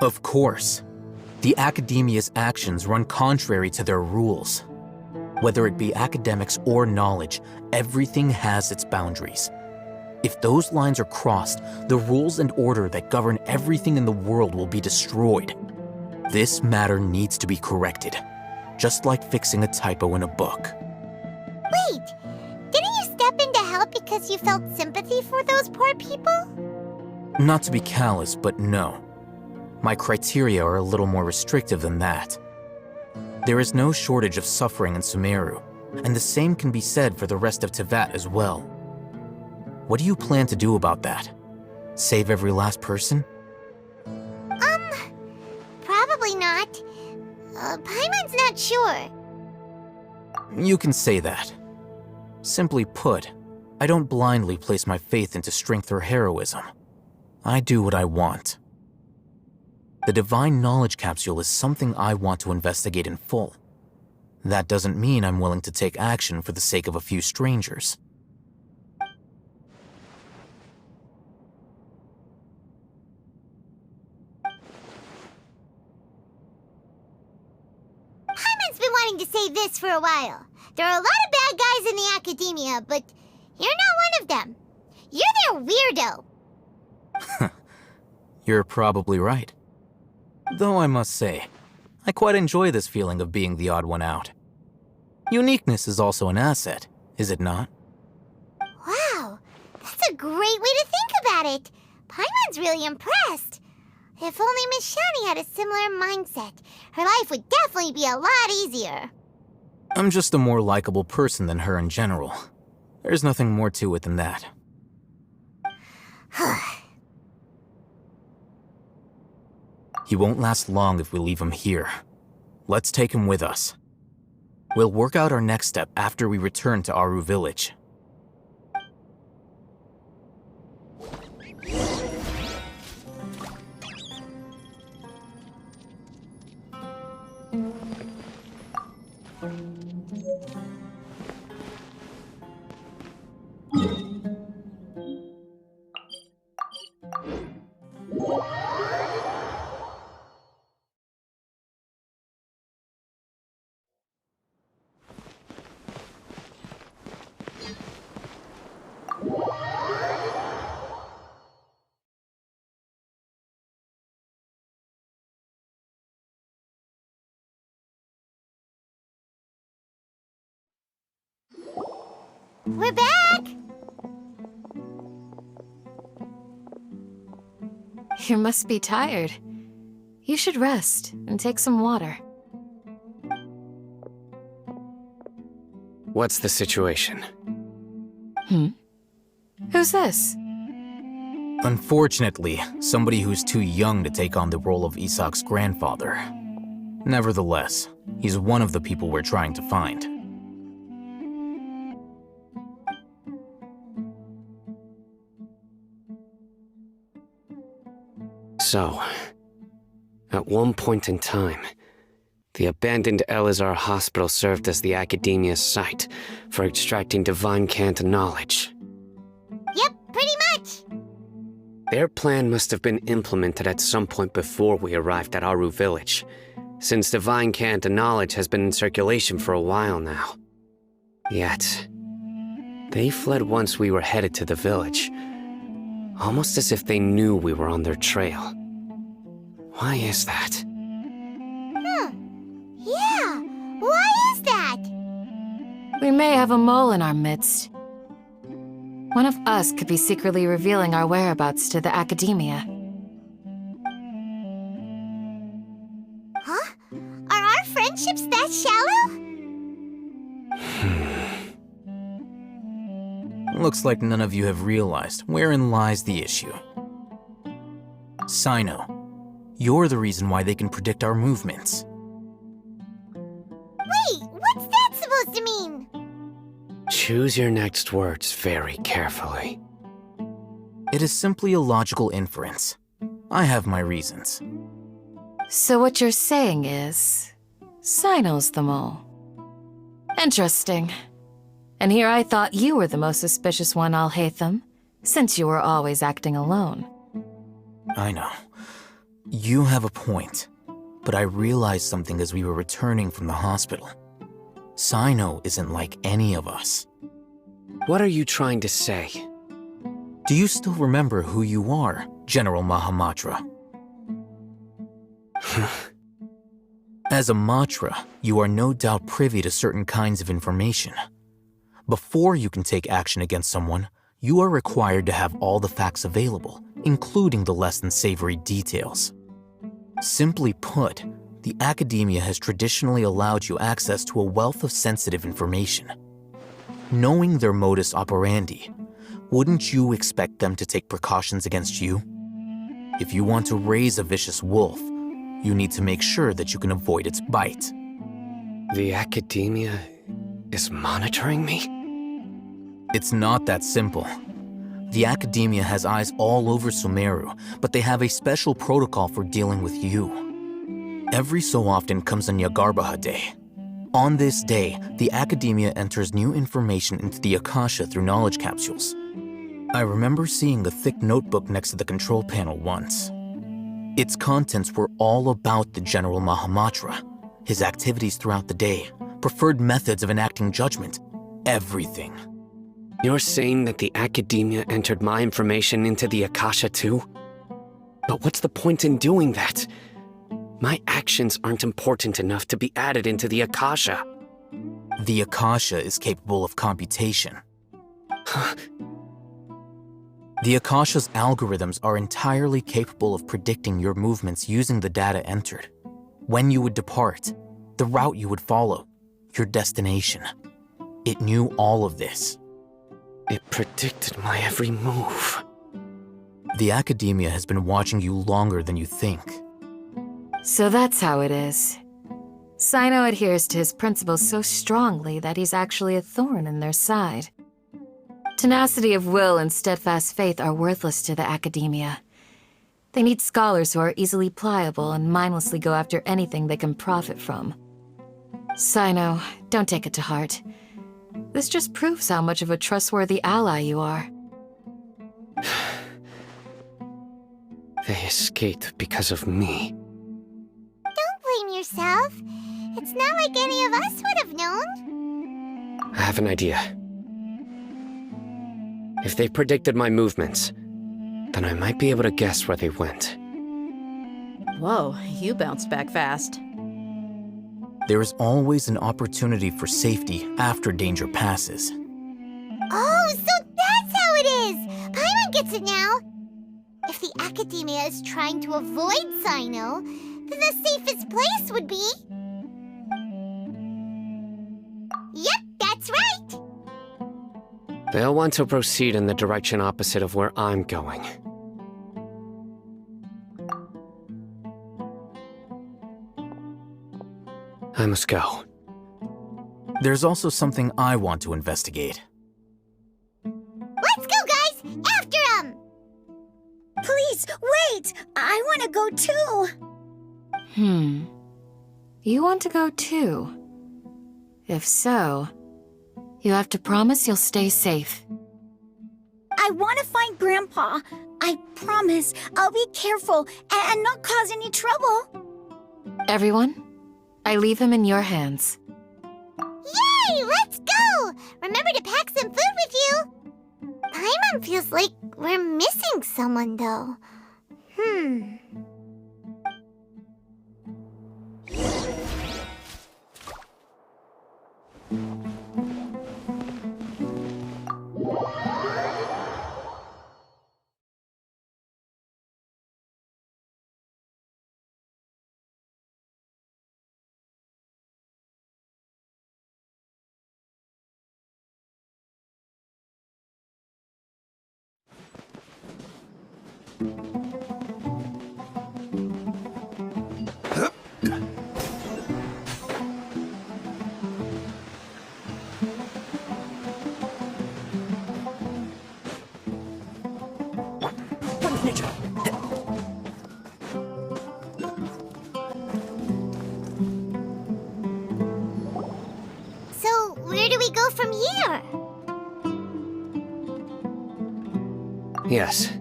Of course. The Academia's actions run contrary to their rules. Whether it be academics or knowledge, everything has its boundaries. If those lines are crossed, the rules and order that govern everything in the world will be destroyed. This matter needs to be corrected, just like fixing a typo in a book. Wait, didn't you step in to help because you felt sympathy for those poor people? Not to be callous, but no. My criteria are a little more restrictive than that. There is no shortage of suffering in Sumeru, and the same can be said for the rest of Teyvat as well. What do you plan to do about that? Save every last person? Probably not. Paimon's not sure. You can say that. Simply put, I don't blindly place my faith into strength or heroism. I do what I want. The divine knowledge capsule is something I want to investigate in full. That doesn't mean I'm willing to take action for the sake of a few strangers. Paimon's been wanting to say this for a while. There are a lot of bad guys in the academia, but you're not one of them. You're their weirdo. You're probably right. Though I must say, I quite enjoy this feeling of being the odd one out. Uniqueness is also an asset, is it not? Wow, that's a great way to think about it. Paimon's really impressed. If only Miss Shani had a similar mindset, her life would definitely be a lot easier. I'm just a more likable person than her in general. There's nothing more to it than that. He won't last long if we leave him here. Let's take him with us. We'll work out our next step after we return to Aru Village. We're back! You must be tired. You should rest and take some water. What's the situation? Who's this? Unfortunately, somebody who's too young to take on the role of Isak's grandfather. Nevertheless, he's one of the people we're trying to find. So, at one point in time, the abandoned Elazar Hospital served as the Academia's site for extracting divine cant knowledge. Yep, pretty much. Their plan must have been implemented at some point before we arrived at Aru Village, since divine cant knowledge has been in circulation for a while now. Yet, they fled once we were headed to the village, almost as if they knew we were on their trail. Why is that? Yeah, why is that? We may have a mole in our midst. One of us could be secretly revealing our whereabouts to the Academia. Huh? Are our friendships that shallow? Looks like none of you have realized wherein lies the issue. Sino, you're the reason why they can predict our movements. Wait, what's that supposed to mean? Choose your next words very carefully. It is simply a logical inference. I have my reasons. So what you're saying is, Sino's the mole. Interesting. And here I thought you were the most suspicious one, Alhaitham, since you were always acting alone. I know. You have a point. But I realized something as we were returning from the hospital. Sino isn't like any of us. What are you trying to say? Do you still remember who you are, General Mahamatra? As a Matra, you are no doubt privy to certain kinds of information. Before you can take action against someone, you are required to have all the facts available, including the less than savory details. Simply put, the Academia has traditionally allowed you access to a wealth of sensitive information. Knowing their modus operandi, wouldn't you expect them to take precautions against you? If you want to raise a vicious wolf, you need to make sure that you can avoid its bite. The Academia is monitoring me? It's not that simple. The Academia has eyes all over Sumeru, but they have a special protocol for dealing with you. Every so often comes a Nyagarbaha Day. On this day, the Academia enters new information into the Akasha through knowledge capsules. I remember seeing a thick notebook next to the control panel once. Its contents were all about the General Mahamatra, his activities throughout the day, preferred methods of enacting judgment, everything. You're saying that the Academia entered my information into the Akasha too? But what's the point in doing that? My actions aren't important enough to be added into the Akasha. The Akasha is capable of computation. The Akasha's algorithms are entirely capable of predicting your movements using the data entered. When you would depart, the route you would follow, your destination. It knew all of this. It predicted my every move. The Academia has been watching you longer than you think. So that's how it is. Sino adheres to his principles so strongly that he's actually a thorn in their side. Tenacity of will and steadfast faith are worthless to the Academia. They need scholars who are easily pliable and mindlessly go after anything they can profit from. Sino, don't take it to heart. This just proves how much of a trustworthy ally you are. They escaped because of me. Don't blame yourself. It's not like any of us would have known. I have an idea. If they predicted my movements, then I might be able to guess where they went. Whoa, you bounced back fast. There is always an opportunity for safety after danger passes. Oh, so that's how it is! Paimon gets it now! If the Academia is trying to avoid Sino, then the safest place would be... Yep, that's right! They'll want to proceed in the direction opposite of where I'm going. I must go. There's also something I want to investigate. Let's go, guys! After him! Please, wait! I want to go too! You want to go too? If so, you have to promise you'll stay safe. I want to find Grandpa. I promise I'll be careful and not cause any trouble. Everyone, I leave him in your hands. Yay! Let's go! Remember to pack some food with you! Paimon feels like we're missing someone, though. One with nature. So, where do we go from here? Yes.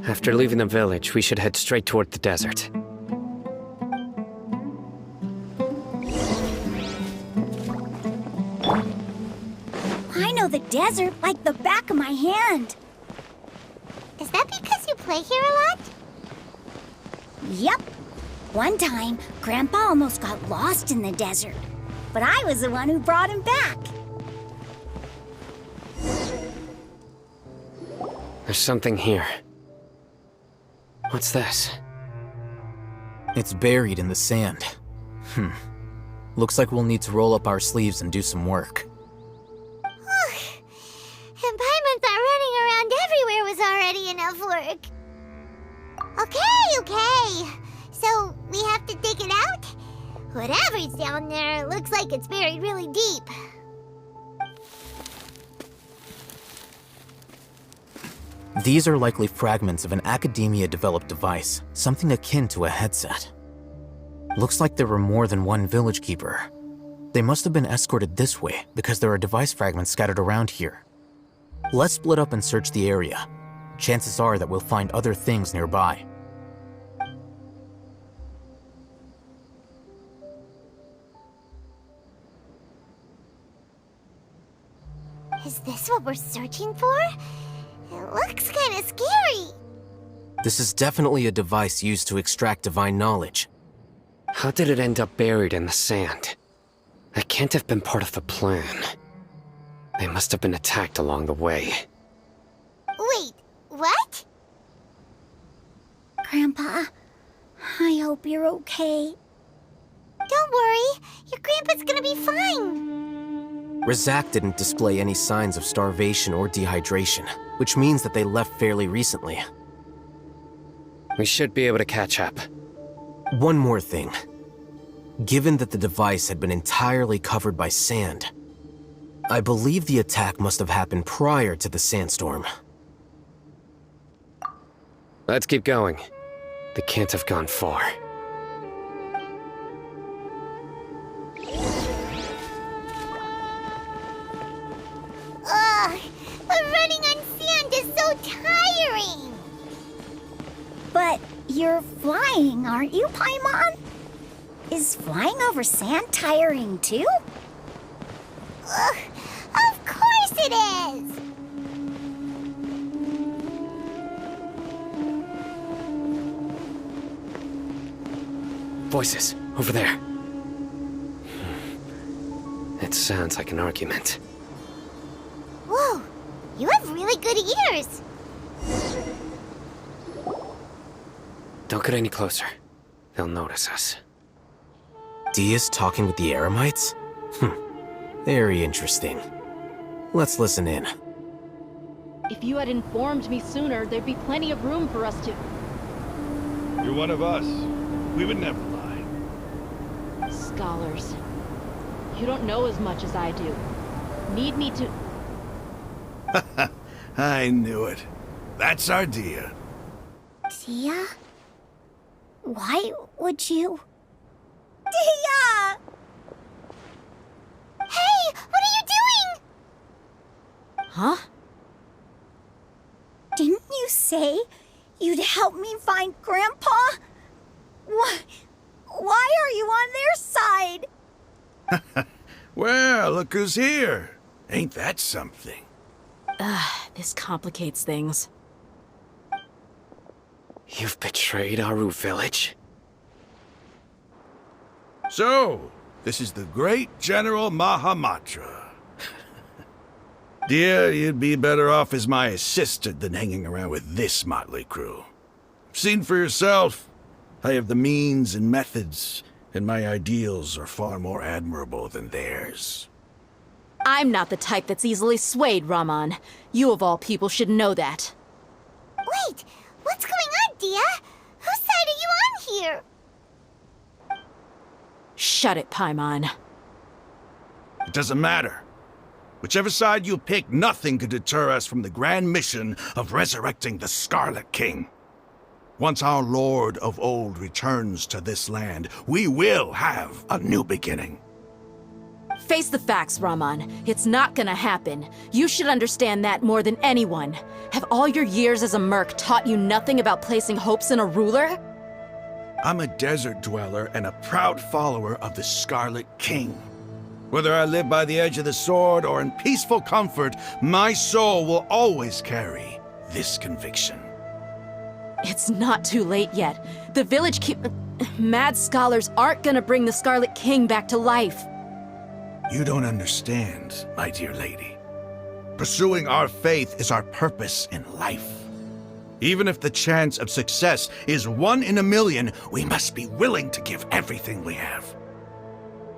After leaving the village, we should head straight toward the desert. I know the desert like the back of my hand. Is that because you play here a lot? Yep. One time, Grandpa almost got lost in the desert, but I was the one who brought him back. There's something here. What's this? It's buried in the sand. Looks like we'll need to roll up our sleeves and do some work. And Paimon thought running around everywhere was already enough work. Okay. So, we have to dig it out? Whatever's down there looks like it's buried really deep. These are likely fragments of an Academia-developed device, something akin to a headset. Looks like there were more than one village keeper. They must have been escorted this way because there are device fragments scattered around here. Let's split up and search the area. Chances are that we'll find other things nearby. Is this what we're searching for? It looks kinda scary. This is definitely a device used to extract divine knowledge. How did it end up buried in the sand? That can't have been part of the plan. They must have been attacked along the way. Wait, what? Grandpa, I hope you're okay. Don't worry, your grandpa's gonna be fine. Razak didn't display any signs of starvation or dehydration, which means that they left fairly recently. We should be able to catch up. One more thing. Given that the device had been entirely covered by sand, I believe the attack must have happened prior to the sandstorm. Let's keep going. They can't have gone far. Ugh, but running on sand is so tiring. But you're flying, aren't you, Paimon? Is flying over sand tiring too? Ugh, of course it is. Voices, over there. It sounds like an argument. Whoa, you have really good ears. Don't get any closer. They'll notice us. Dia's talking with the Eremites? Very interesting. Let's listen in. If you had informed me sooner, there'd be plenty of room for us to... You're one of us. We would never lie. Scholars. You don't know as much as I do. Need me to... I knew it. That's our Dia. Dia? Why would you... Dia! Hey, what are you doing? Huh? Didn't you say you'd help me find Grandpa? Why are you on their side? Well, look who's here. Ain't that something? This complicates things. You've betrayed Aru village? So, this is the great General Mahamatra. Dear, you'd be better off as my assistant than hanging around with this motley crew. Seen for yourself. I have the means and methods, and my ideals are far more admirable than theirs. I'm not the type that's easily swayed, Raman. You of all people should know that. Wait, what's going on, Dia? Whose side are you on here? Shut it, Paimon. It doesn't matter. Whichever side you pick, nothing could deter us from the grand mission of resurrecting the Scarlet King. Once our Lord of Old returns to this land, we will have a new beginning. Face the facts, Raman. It's not gonna happen. You should understand that more than anyone. Have all your years as a merc taught you nothing about placing hopes in a ruler? I'm a desert dweller and a proud follower of the Scarlet King. Whether I live by the edge of the sword or in peaceful comfort, my soul will always carry this conviction. It's not too late yet. The village mad scholars aren't gonna bring the Scarlet King back to life. You don't understand, my dear lady. Pursuing our faith is our purpose in life. Even if the chance of success is 1 in a million, we must be willing to give everything we have.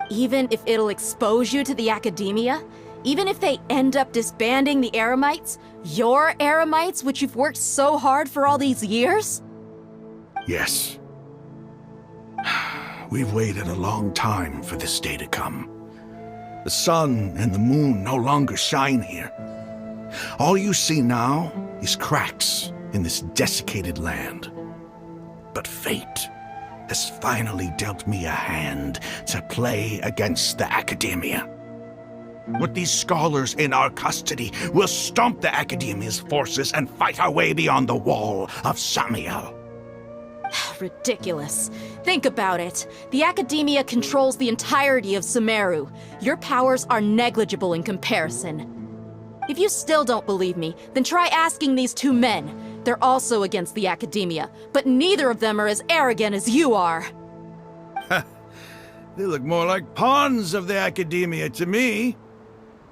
Even if it'll expose you to the academia? Even if they end up disbanding the Eremites? Your Eremites, which you've worked so hard for all these years? Yes. We've waited a long time for this day to come. The sun and the moon no longer shine here. All you see now is cracks in this desiccated land. But fate has finally dealt me a hand to play against the academia. With these scholars in our custody, we'll stomp the academia's forces and fight our way beyond the wall of Samiel. Ridiculous. Think about it. The academia controls the entirety of Sumeru. Your powers are negligible in comparison. If you still don't believe me, then try asking these two men. They're also against the Academia, but neither of them are as arrogant as you are. They look more like pawns of the Academia to me.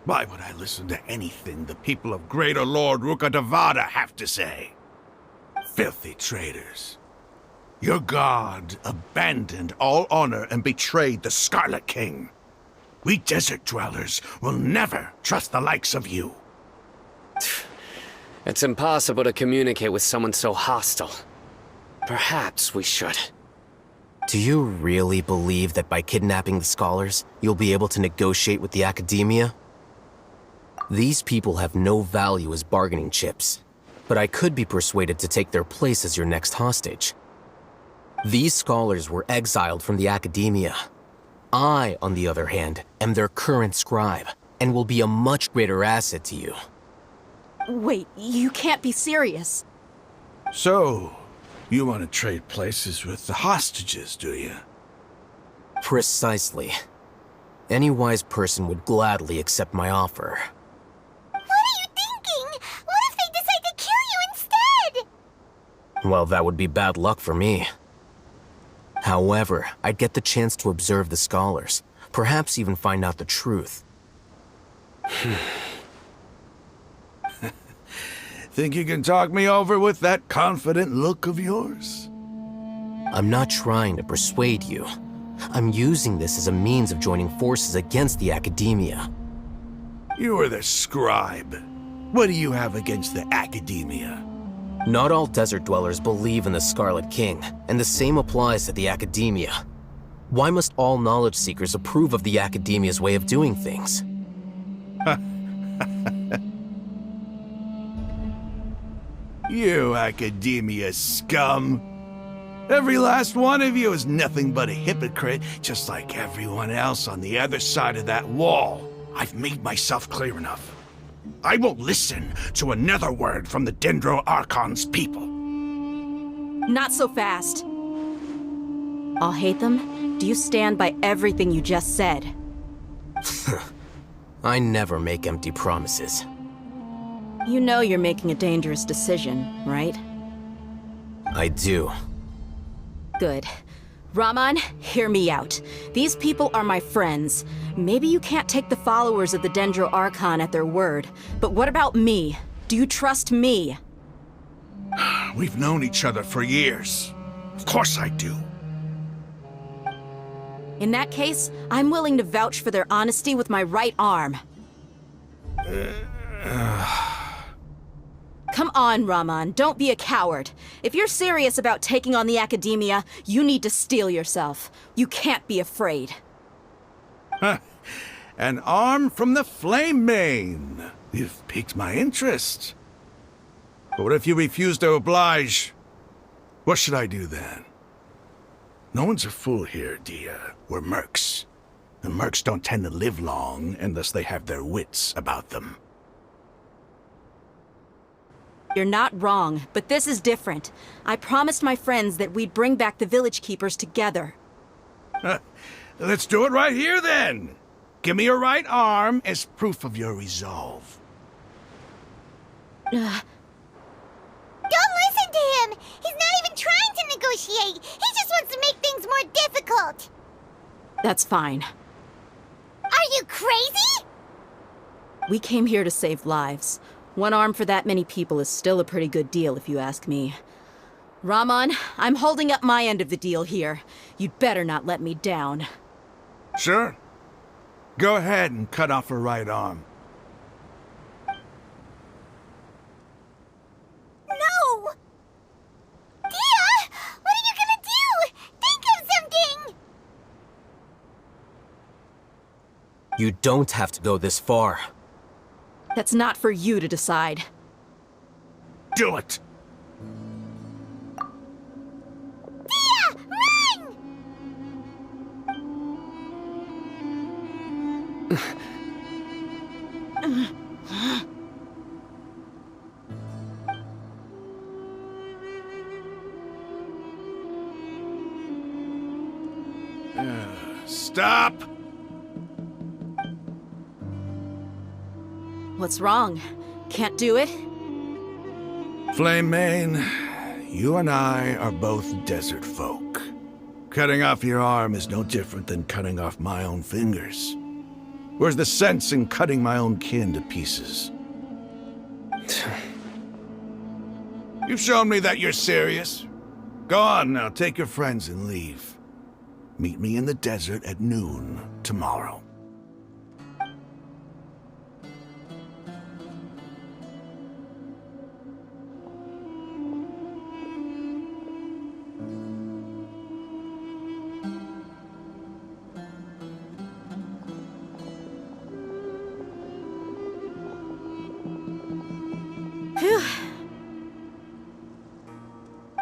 Why would I listen to anything the people of Greater Lord Rukkhadevada have to say? Filthy traitors. Your god abandoned all honor and betrayed the Scarlet King. We desert dwellers will never trust the likes of you. It's impossible to communicate with someone so hostile. Perhaps we should. Do you really believe that by kidnapping the scholars, you'll be able to negotiate with the Academia? These people have no value as bargaining chips, but I could be persuaded to take their place as your next hostage. These scholars were exiled from the Academia. I, on the other hand, am their current scribe, and will be a much greater asset to you. Wait, you can't be serious. So, you want to trade places with the hostages, do you? Precisely. Any wise person would gladly accept my offer. What are you thinking? What if they decide to kill you instead? Well, that would be bad luck for me. However, I'd get the chance to observe the scholars, perhaps even find out the truth. Think you can talk me over with that confident look of yours? I'm not trying to persuade you. I'm using this as a means of joining forces against the Academia. You are the scribe. What do you have against the Academia? Not all desert dwellers believe in the Scarlet King, and the same applies to the Academia. Why must all knowledge seekers approve of the Academia's way of doing things? You Academia scum! Every last one of you is nothing but a hypocrite, just like everyone else on the other side of that wall. I've made myself clear enough. I won't listen to another word from the Dendro Archon's people. Not so fast. I'll hate them. Do you stand by everything you just said? I never make empty promises. You know you're making a dangerous decision, right? I do. Good. Raman, hear me out. These people are my friends. Maybe you can't take the followers of the Dendro Archon at their word, but what about me? Do you trust me? We've known each other for years. Of course I do. In that case, I'm willing to vouch for their honesty with my right arm. Come on, Raman, don't be a coward. If you're serious about taking on the Academia, you need to steel yourself. You can't be afraid. An arm from the Flame Mane. You've piqued my interest. But what if you refuse to oblige? What should I do then? No one's a fool here, Dia. We're mercs. And mercs don't tend to live long unless they have their wits about them. You're not wrong, but this is different. I promised my friends that we'd bring back the village keepers together. Let's do it right here, then. Give me your right arm as proof of your resolve. Don't listen to him! He's not even trying to negotiate! He just wants to make things more difficult! That's fine. Are you crazy? We came here to save lives. One arm for that many people is still a pretty good deal, if you ask me. Raman, I'm holding up my end of the deal here. You'd better not let me down. Sure. Go ahead and cut off her right arm. No! Dia! What are you gonna do? Think of something! You don't have to go this far. That's not for you to decide. Do it! Dia! Run! Stop! What's wrong? Can't do it? Flame Mane, you and I are both desert folk. Cutting off your arm is no different than cutting off my own fingers. Where's the sense in cutting my own kin to pieces? You've shown me that you're serious. Go on now, take your friends and leave. Meet me in the desert at noon tomorrow. Phew.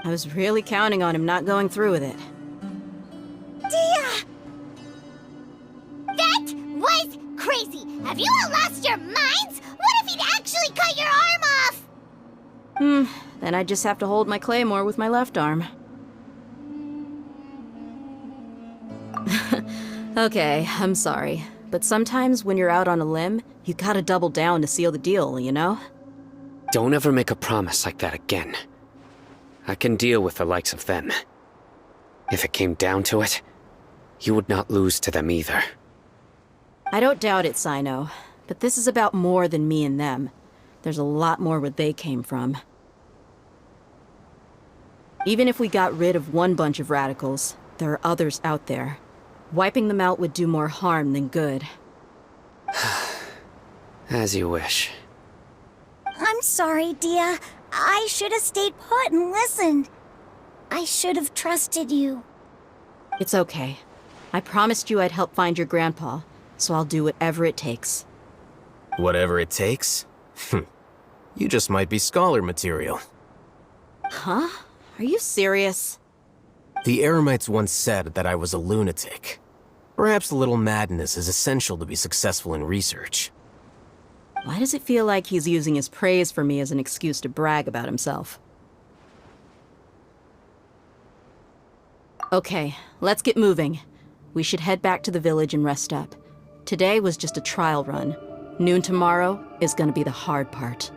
I was really counting on him not going through with it. Dia! That was crazy! Have you all lost your minds? What if he'd actually cut your arm off? Then I just have to hold my claymore with my left arm. Okay, I'm sorry. But sometimes when you're out on a limb, you gotta double down to seal the deal, you know? Don't ever make a promise like that again. I can deal with the likes of them. If it came down to it, you would not lose to them either. I don't doubt it, Sino. But this is about more than me and them. There's a lot more where they came from. Even if we got rid of one bunch of radicals, there are others out there. Wiping them out would do more harm than good. As you wish. I'm sorry, Dia. I should have stayed put and listened. I should have trusted you. It's okay. I promised you I'd help find your grandpa, so I'll do whatever it takes. Whatever it takes? You just might be scholar material. Huh? Are you serious? The Eremites once said that I was a lunatic. Perhaps a little madness is essential to be successful in research. Why does it feel like he's using his praise for me as an excuse to brag about himself? Okay, let's get moving. We should head back to the village and rest up. Today was just a trial run. Noon tomorrow is gonna be the hard part.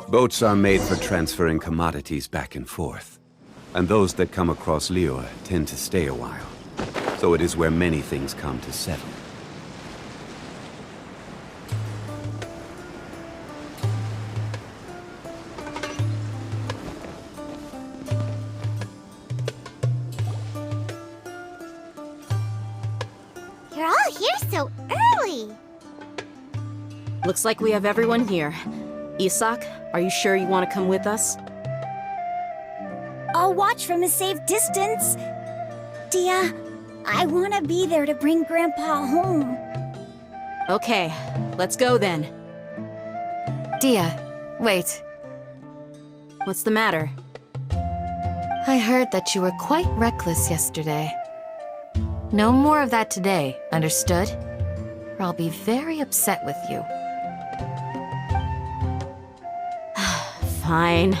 Boats are made for transferring commodities back and forth. And those that come across Liyue tend to stay a while. So it is where many things come to settle. You're all here so early. Looks like we have everyone here. Isak, are you sure you want to come with us? I'll watch from a safe distance. Dia, I want to be there to bring Grandpa home. Okay, let's go then. Dia, wait. What's the matter? I heard that you were quite reckless yesterday. No more of that today, understood? Or I'll be very upset with you. Fine.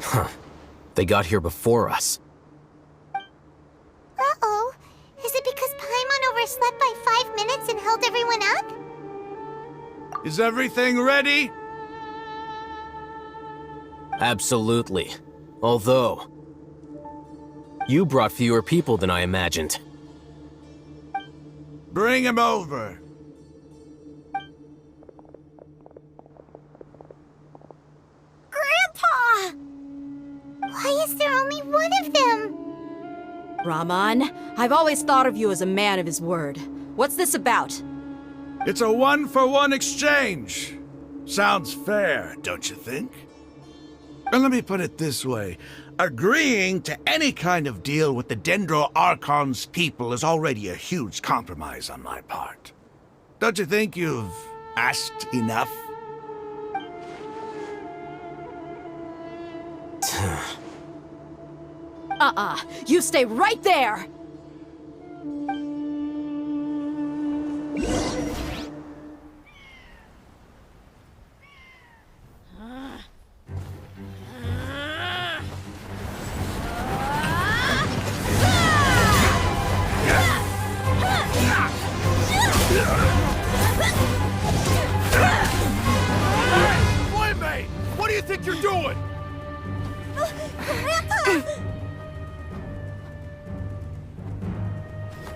Huh. They got here before us. Uh-oh. Is it because Paimon overslept by 5 minutes and held everyone up? Is everything ready? Absolutely. Although, you brought fewer people than I imagined. Bring him over. Grandpa! Why is there only one of them? Rahman, I've always thought of you as a man of his word. What's this about? It's a one-for-one exchange. Sounds fair, don't you think? And let me put it this way. Agreeing to any kind of deal with the Dendro Archon's people is already a huge compromise on my part. Don't you think you've asked enough? You stay right there! Playmate! What do you think you're doing?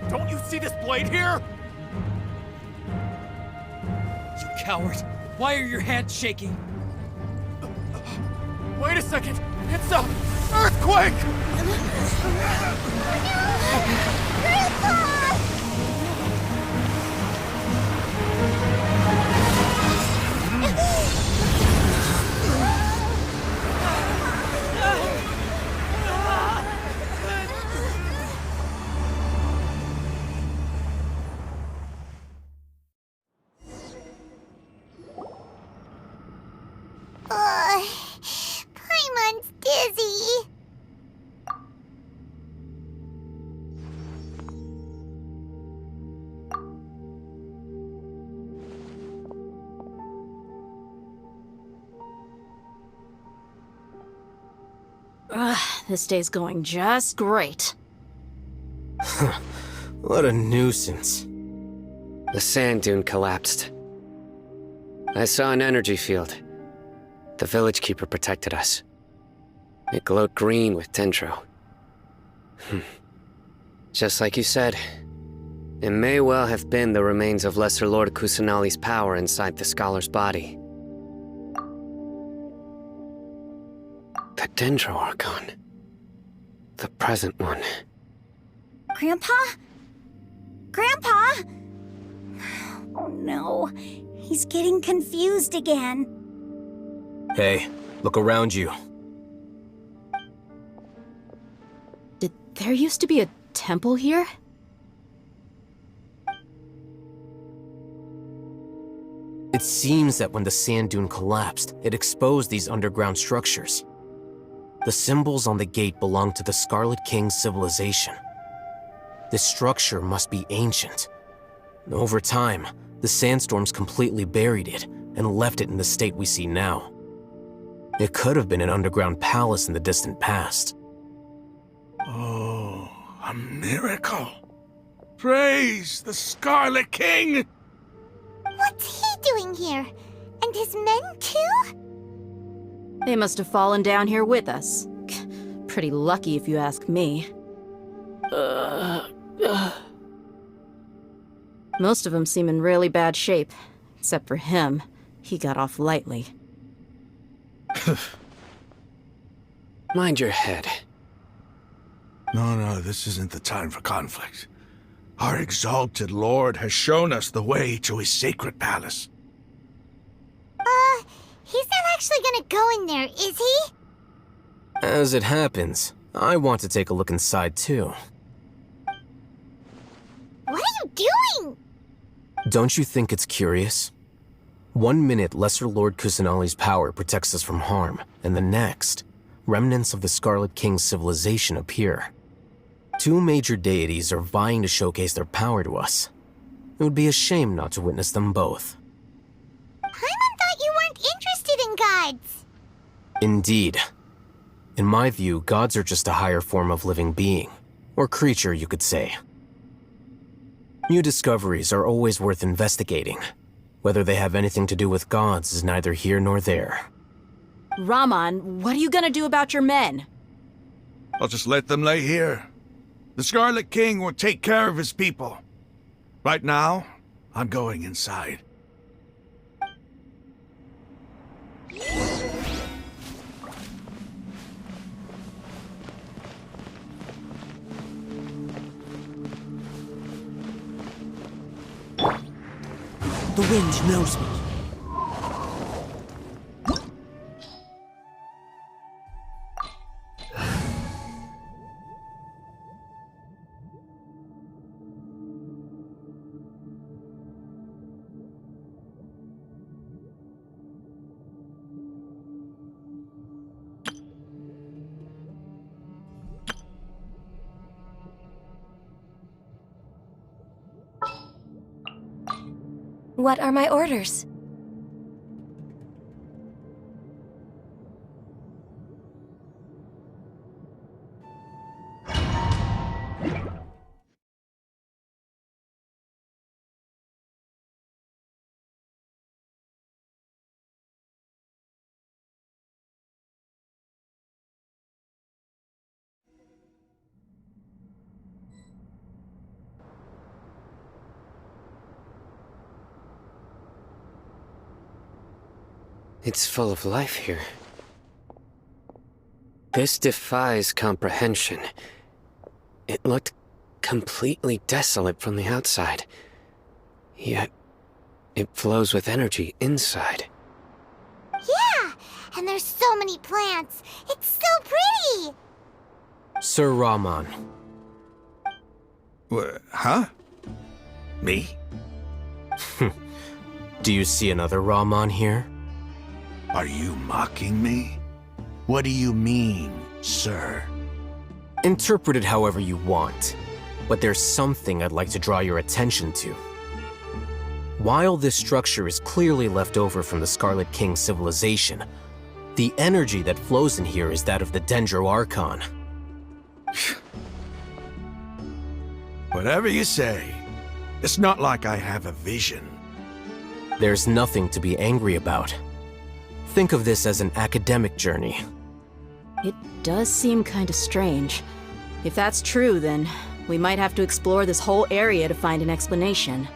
Don't you see this blade here? You coward! Why are your hands shaking? Wait a second! It's a earthquake! Paimon's dizzy. This day's going just great. What a nuisance. The sand dune collapsed. I saw an energy field. The village keeper protected us. It glowed green with Dendro. Just like you said, It may well have been the remains of Lesser Lord Kusanali's power inside the scholar's body. The Dendro Archon. The present one. Grandpa? Grandpa? Oh no, he's getting confused again. Hey, look around you. Did there used to be a temple here? It seems that when the sand dune collapsed, it exposed these underground structures. The symbols on the gate belong to the Scarlet King's civilization. This structure must be ancient. Over time, the sandstorms completely buried it and left it in the state we see now. It could have been an underground palace in the distant past. Oh, a miracle. Praise the Scarlet King! What's he doing here? And his men too? They must have fallen down here with us. Pretty lucky if you ask me. Most of them seem in really bad shape. Except for him. He got off lightly. Mind your head. No, this isn't the time for conflict. Our exalted lord has shown us the way to his sacred palace. He's not actually gonna go in there, is he? As it happens, I want to take a look inside too. What are you doing? Don't you think it's curious? 1 minute, Lesser Lord Kusanali's power protects us from harm, and the next, remnants of the Scarlet King's civilization appear. 2 major deities are vying to showcase their power to us. It would be a shame not to witness them both. Paimon thought you weren't interested in gods. Indeed. In my view, gods are just a higher form of living being, or creature, you could say. New discoveries are always worth investigating. Whether they have anything to do with gods is neither here nor there. Raman, what are you gonna do about your men? I'll just let them lay here. The Scarlet King will take care of his people. Right now, I'm going inside. The wind knows me. What are my orders? It's full of life here. This defies comprehension. It looked completely desolate from the outside. Yet, it flows with energy inside. Yeah, and there's so many plants. It's so pretty. Sir Raman. Huh? Me? Do you see another Raman here? Are you mocking me? What do you mean, sir? Interpret it however you want, but there's something I'd like to draw your attention to. While this structure is clearly left over from the Scarlet King civilization, the energy that flows in here is that of the Dendro Archon. Whatever you say. It's not like I have a vision. There's nothing to be angry about. Think of this as an academic journey. It does seem kinda strange. If that's true, then We might have to explore this whole area to find an explanation.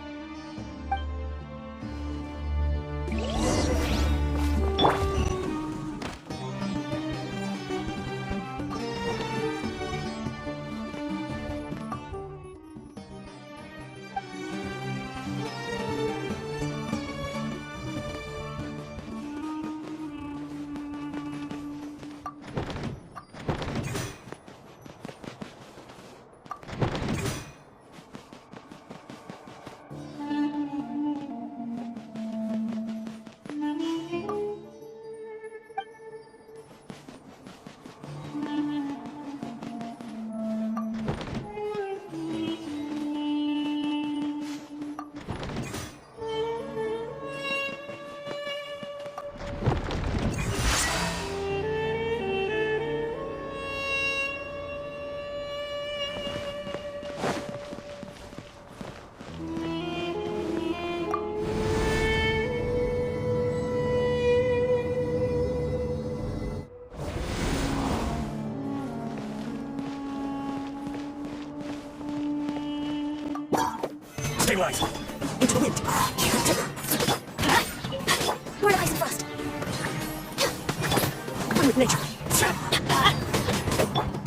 Stabilize! Into the wind! More ice and frost! One with nature!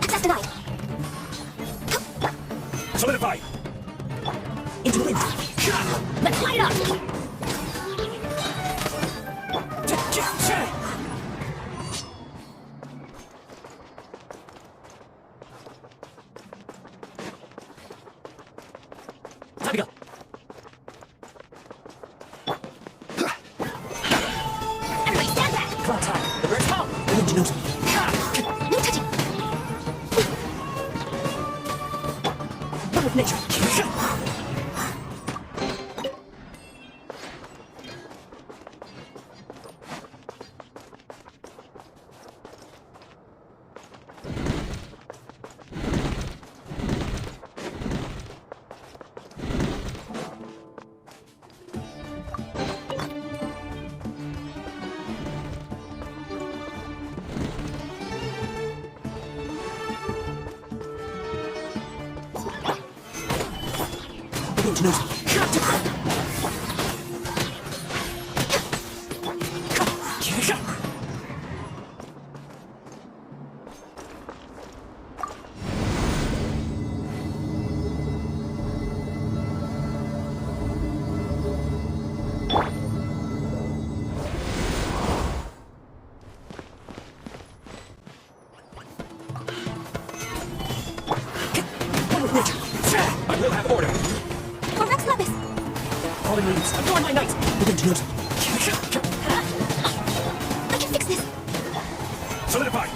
Access denied! Solidify! Into the wind! Let's light it up! Time to go! Everybody stand back! Come on, time! The bird's home! The wind knows me! No touching! One with nature! Wind knows me! I will have order! Or Rex Lapis! Calling leaves! Adorn my knights! The wind knows me! I can fix this! Solidify!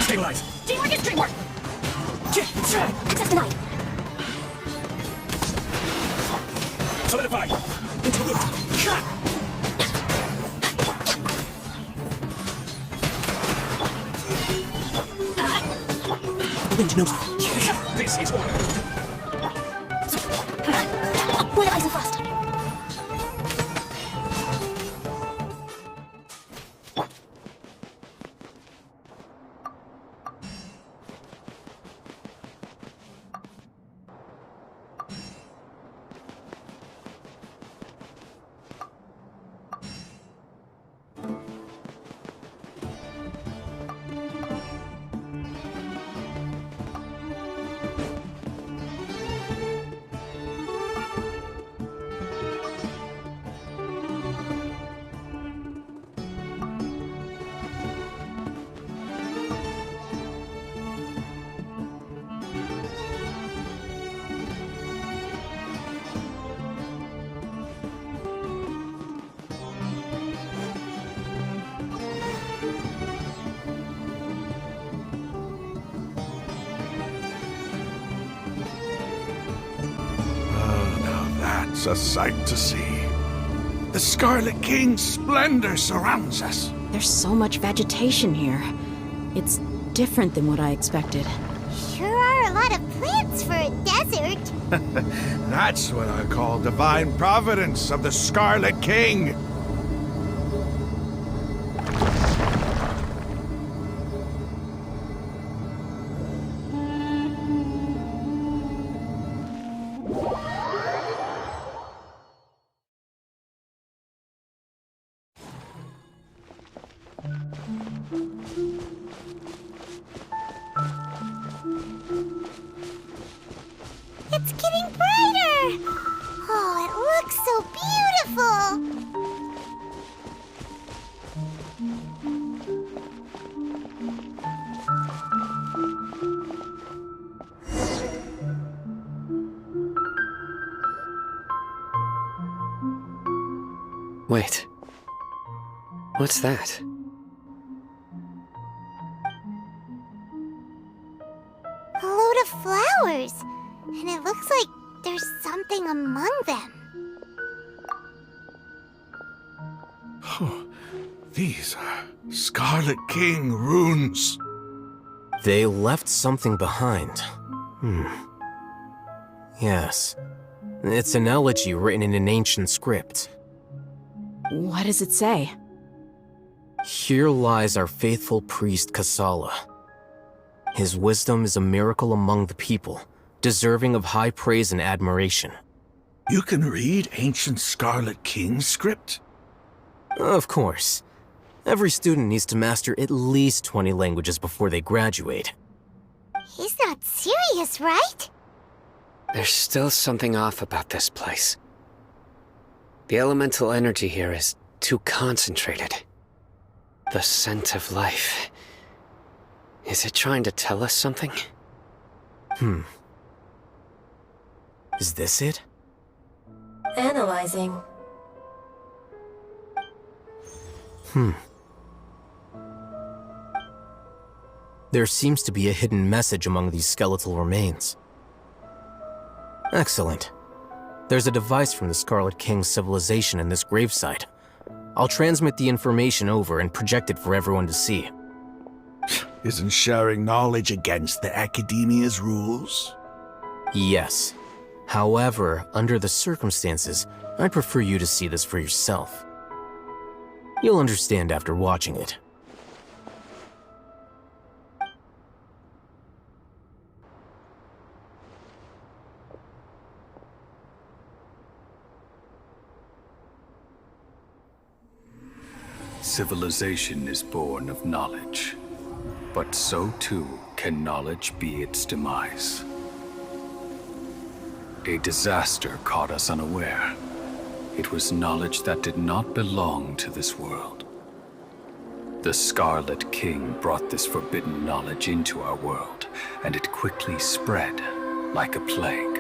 Stabilize! Teamwork is dreamwork! Access denied! Solidify! Into the wind! The wind knows me! This is order! More ice and frost! It's a sight to see. The Scarlet King's splendor surrounds us. There's so much vegetation here. It's different than what I expected. Sure are a lot of plants for a desert. That's what I call divine providence of the Scarlet King. It's getting brighter! Oh, it looks so beautiful! Wait. What's that? A load of flowers. And it looks like there's something among them. These are Scarlet King runes. They left something behind. Yes. It's an elegy written in an ancient script. What does it say? Here lies our faithful priest Kasala. His wisdom is a miracle among the people, deserving of high praise and admiration. You can read ancient Scarlet King script? Of course. Every student needs to master at least 20 languages before they graduate. He's not serious, right? There's still something off about this place. The elemental energy here is too concentrated. The scent of life. Is it trying to tell us something? Is this it? Analyzing. There seems to be a hidden message among these skeletal remains. Excellent. There's a device from the Scarlet King's civilization in this gravesite. I'll transmit the information over and project it for everyone to see. Isn't sharing knowledge against the Academia's rules? Yes. However, under the circumstances, I'd prefer you to see this for yourself. You'll understand after watching it. Civilization is born of knowledge, but so too can knowledge be its demise. A disaster caught us unaware. It was knowledge that did not belong to this world. The Scarlet King brought this forbidden knowledge into our world, and it quickly spread like a plague.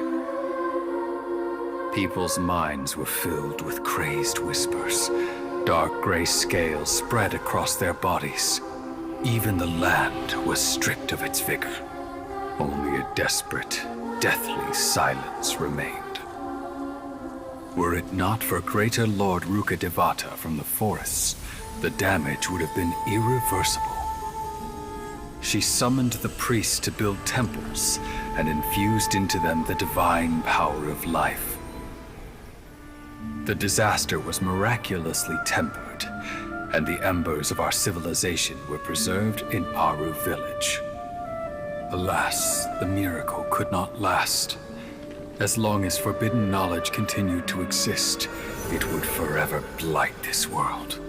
People's minds were filled with crazed whispers. Dark gray scales spread across their bodies. Even the land was stripped of its vigor. Only a desperate, deathly silence remained. Were it not for greater Lord Ruka Devata from the forests, the damage would have been irreversible. She summoned the priests to build temples and infused into them the divine power of life. The disaster was miraculously tempered, and the embers of our civilization were preserved in Aru village. Alas, the miracle could not last. As long as forbidden knowledge continued to exist, it would forever blight this world.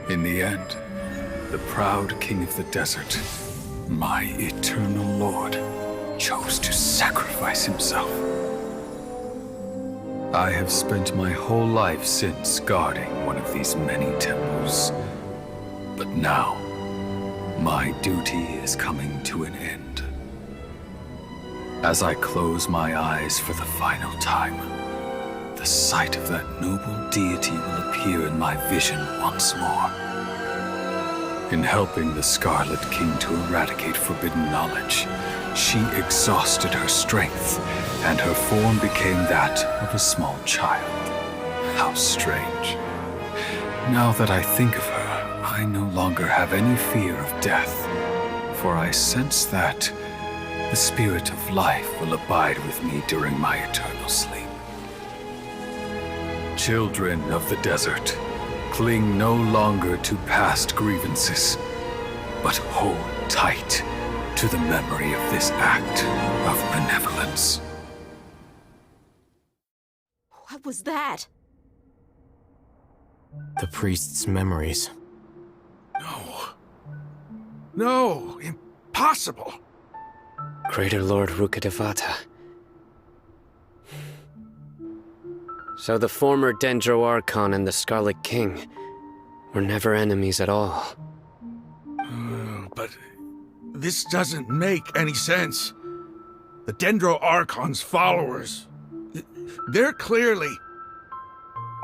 In the end, the proud king of the desert, my eternal lord, chose to sacrifice himself. I have spent my whole life since guarding one of these many temples. But now, my duty is coming to an end. As I close my eyes for the final time, the sight of that noble deity will appear in my vision once more. In helping the Scarlet King to eradicate forbidden knowledge, she exhausted her strength and her form became that of a small child. How strange. Now that I think of her, I no longer have any fear of death, for I sense that the spirit of life will abide with me during my eternal sleep. Children of the desert, cling no longer to past grievances, but hold tight to the memory of this act of benevolence. What was that? The priest's memories. No, impossible. Greater Lord Rukkhadevata. So the former Dendro Archon and the Scarlet King were never enemies at all. But this doesn't make any sense. The Dendro Archon's followers, they're clearly...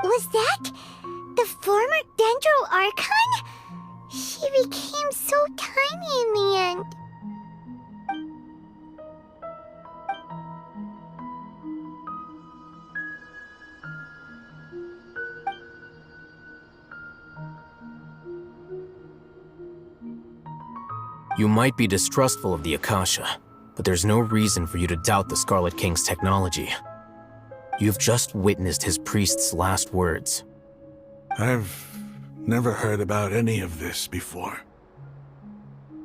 Was that the former Dendro Archon? She became so tiny in the end. You might be distrustful of the Akasha, but there's no reason for you to doubt the Scarlet King's technology. You've just witnessed his priest's last words. I've never heard about any of this before.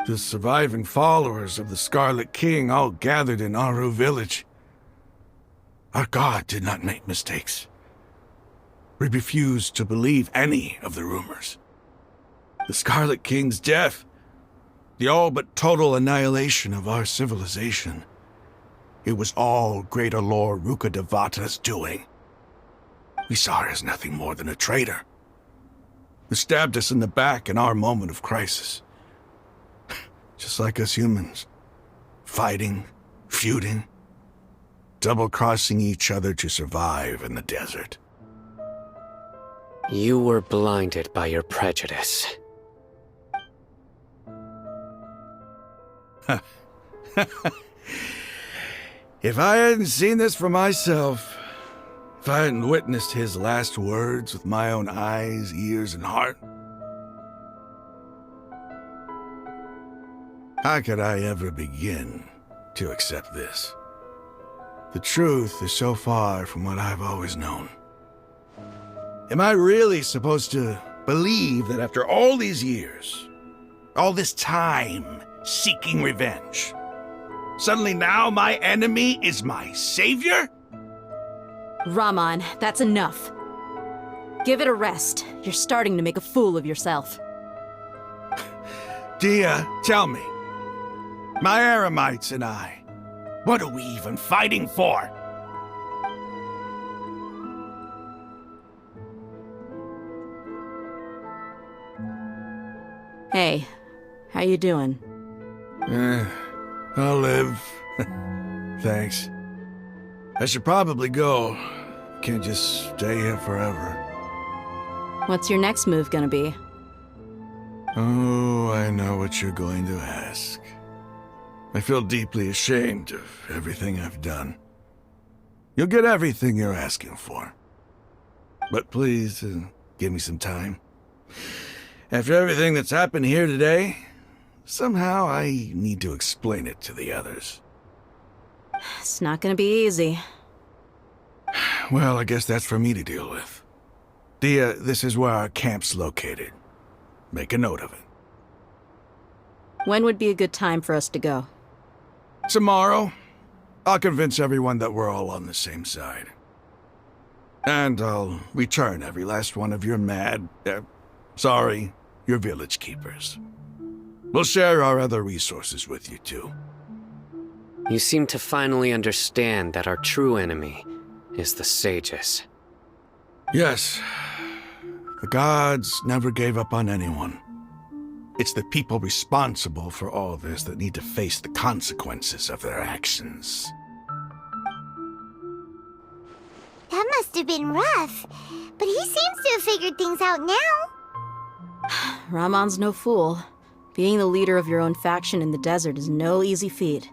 The surviving followers of the Scarlet King all gathered in Aru village. Our god did not make mistakes. We refused to believe any of the rumors. The Scarlet King's death, the all but total annihilation of our civilization, it was all Greater Lord Rukkhadevata's doing. We saw her as nothing more than a traitor, who stabbed us in the back in our moment of crisis. Just like us humans. Fighting, feuding, double-crossing each other to survive in the desert. You were blinded by your prejudice. If I hadn't seen this for myself, if I hadn't witnessed his last words with my own eyes, ears, and heart, how could I ever begin to accept this? The truth is so far from what I've always known. Am I really supposed to believe that after all these years, all this time seeking revenge, suddenly now my enemy is my savior? Raman, that's enough. Give it a rest. You're starting to make a fool of yourself. Dia, tell me, my Eremites and I, what are we even fighting for? Hey, how you doing? I'll live. Thanks. I should probably go. Can't just stay here forever. What's your next move gonna be? Oh, I know what you're going to ask. I feel deeply ashamed of everything I've done. You'll get everything you're asking for. But please, give me some time. After everything that's happened here today, somehow I need to explain it to the others. It's not gonna be easy. Well, I guess that's for me to deal with. Dia, this is where our camp's located. Make a note of it. When would be a good time for us to go? Tomorrow. I'll convince everyone that we're all on the same side. And I'll return every last one of your your village keepers. We'll share our other resources with you too. You seem to finally understand that our true enemy is the sages. Yes. The gods never gave up on anyone. It's the people responsible for all this that need to face the consequences of their actions. That must have been rough, but he seems to have figured things out now. Ramon's no fool. Being the leader of your own faction in the desert is no easy feat.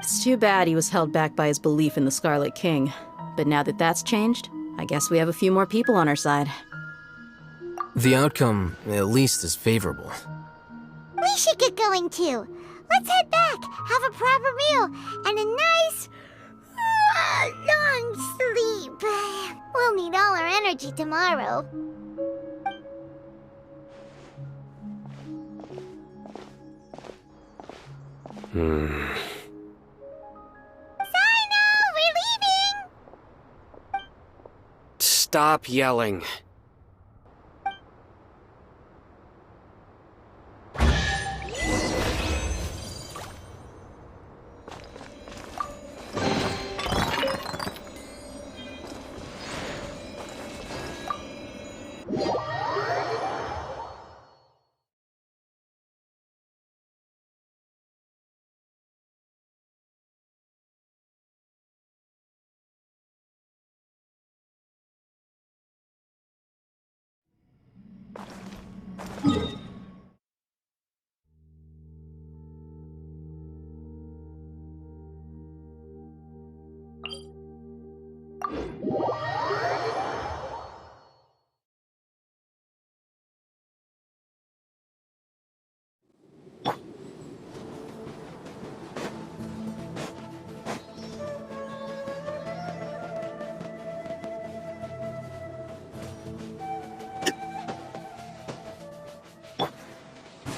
It's too bad he was held back by his belief in the Scarlet King. But now that that's changed, I guess we have a few more people on our side. The outcome, at least, is favorable. We should get going too. Let's head back, have a proper meal, and a nice, long sleep. We'll need all our energy tomorrow. Sino, we're leaving! Stop yelling.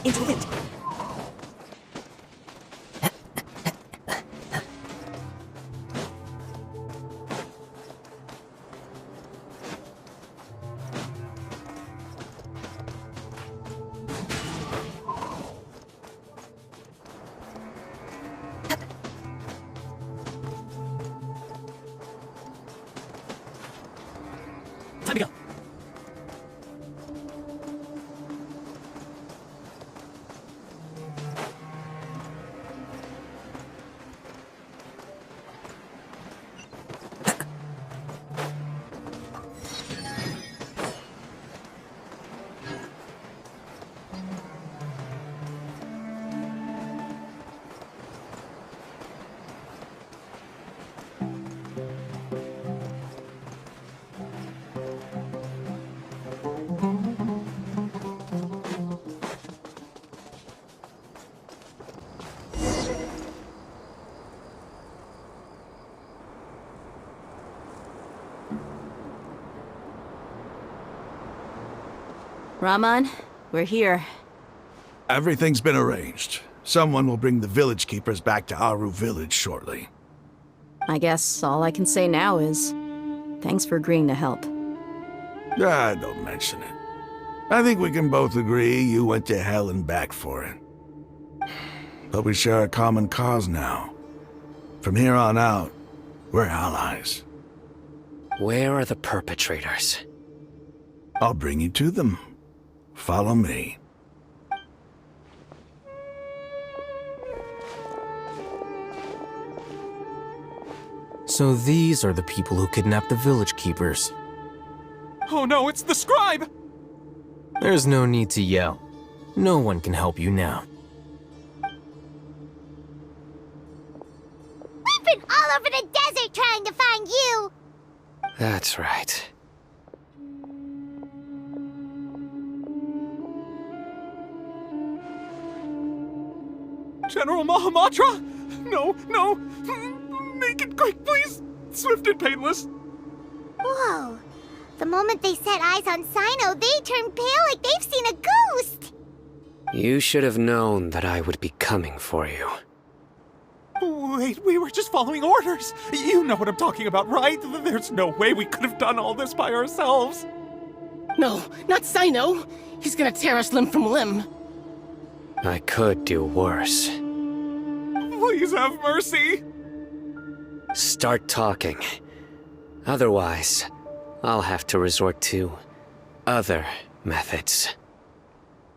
Into it. Time to go. Raman, we're here. Everything's been arranged. Someone will bring the village keepers back to Aru village shortly. I guess all I can say now is, thanks for agreeing to help. Don't mention it. I think we can both agree you went to hell and back for it. But we share a common cause now. From here on out, we're allies. Where are the perpetrators? I'll bring you to them. Follow me. So these are the people who kidnapped the village keepers. Oh no, it's the scribe! There's no need to yell. No one can help you now. We've been all over the desert trying to find you! That's right. General Mahamatra? No, no! Make it quick, please! Swift and painless. Whoa. The moment they set eyes on Sino, they turn pale like they've seen a ghost! You should have known that I would be coming for you. Wait, we were just following orders. You know what I'm talking about, right? There's no way we could have done all this by ourselves. No, not Sino. He's gonna tear us limb from limb. I could do worse. Please have mercy. Start talking. Otherwise, I'll have to resort to other methods.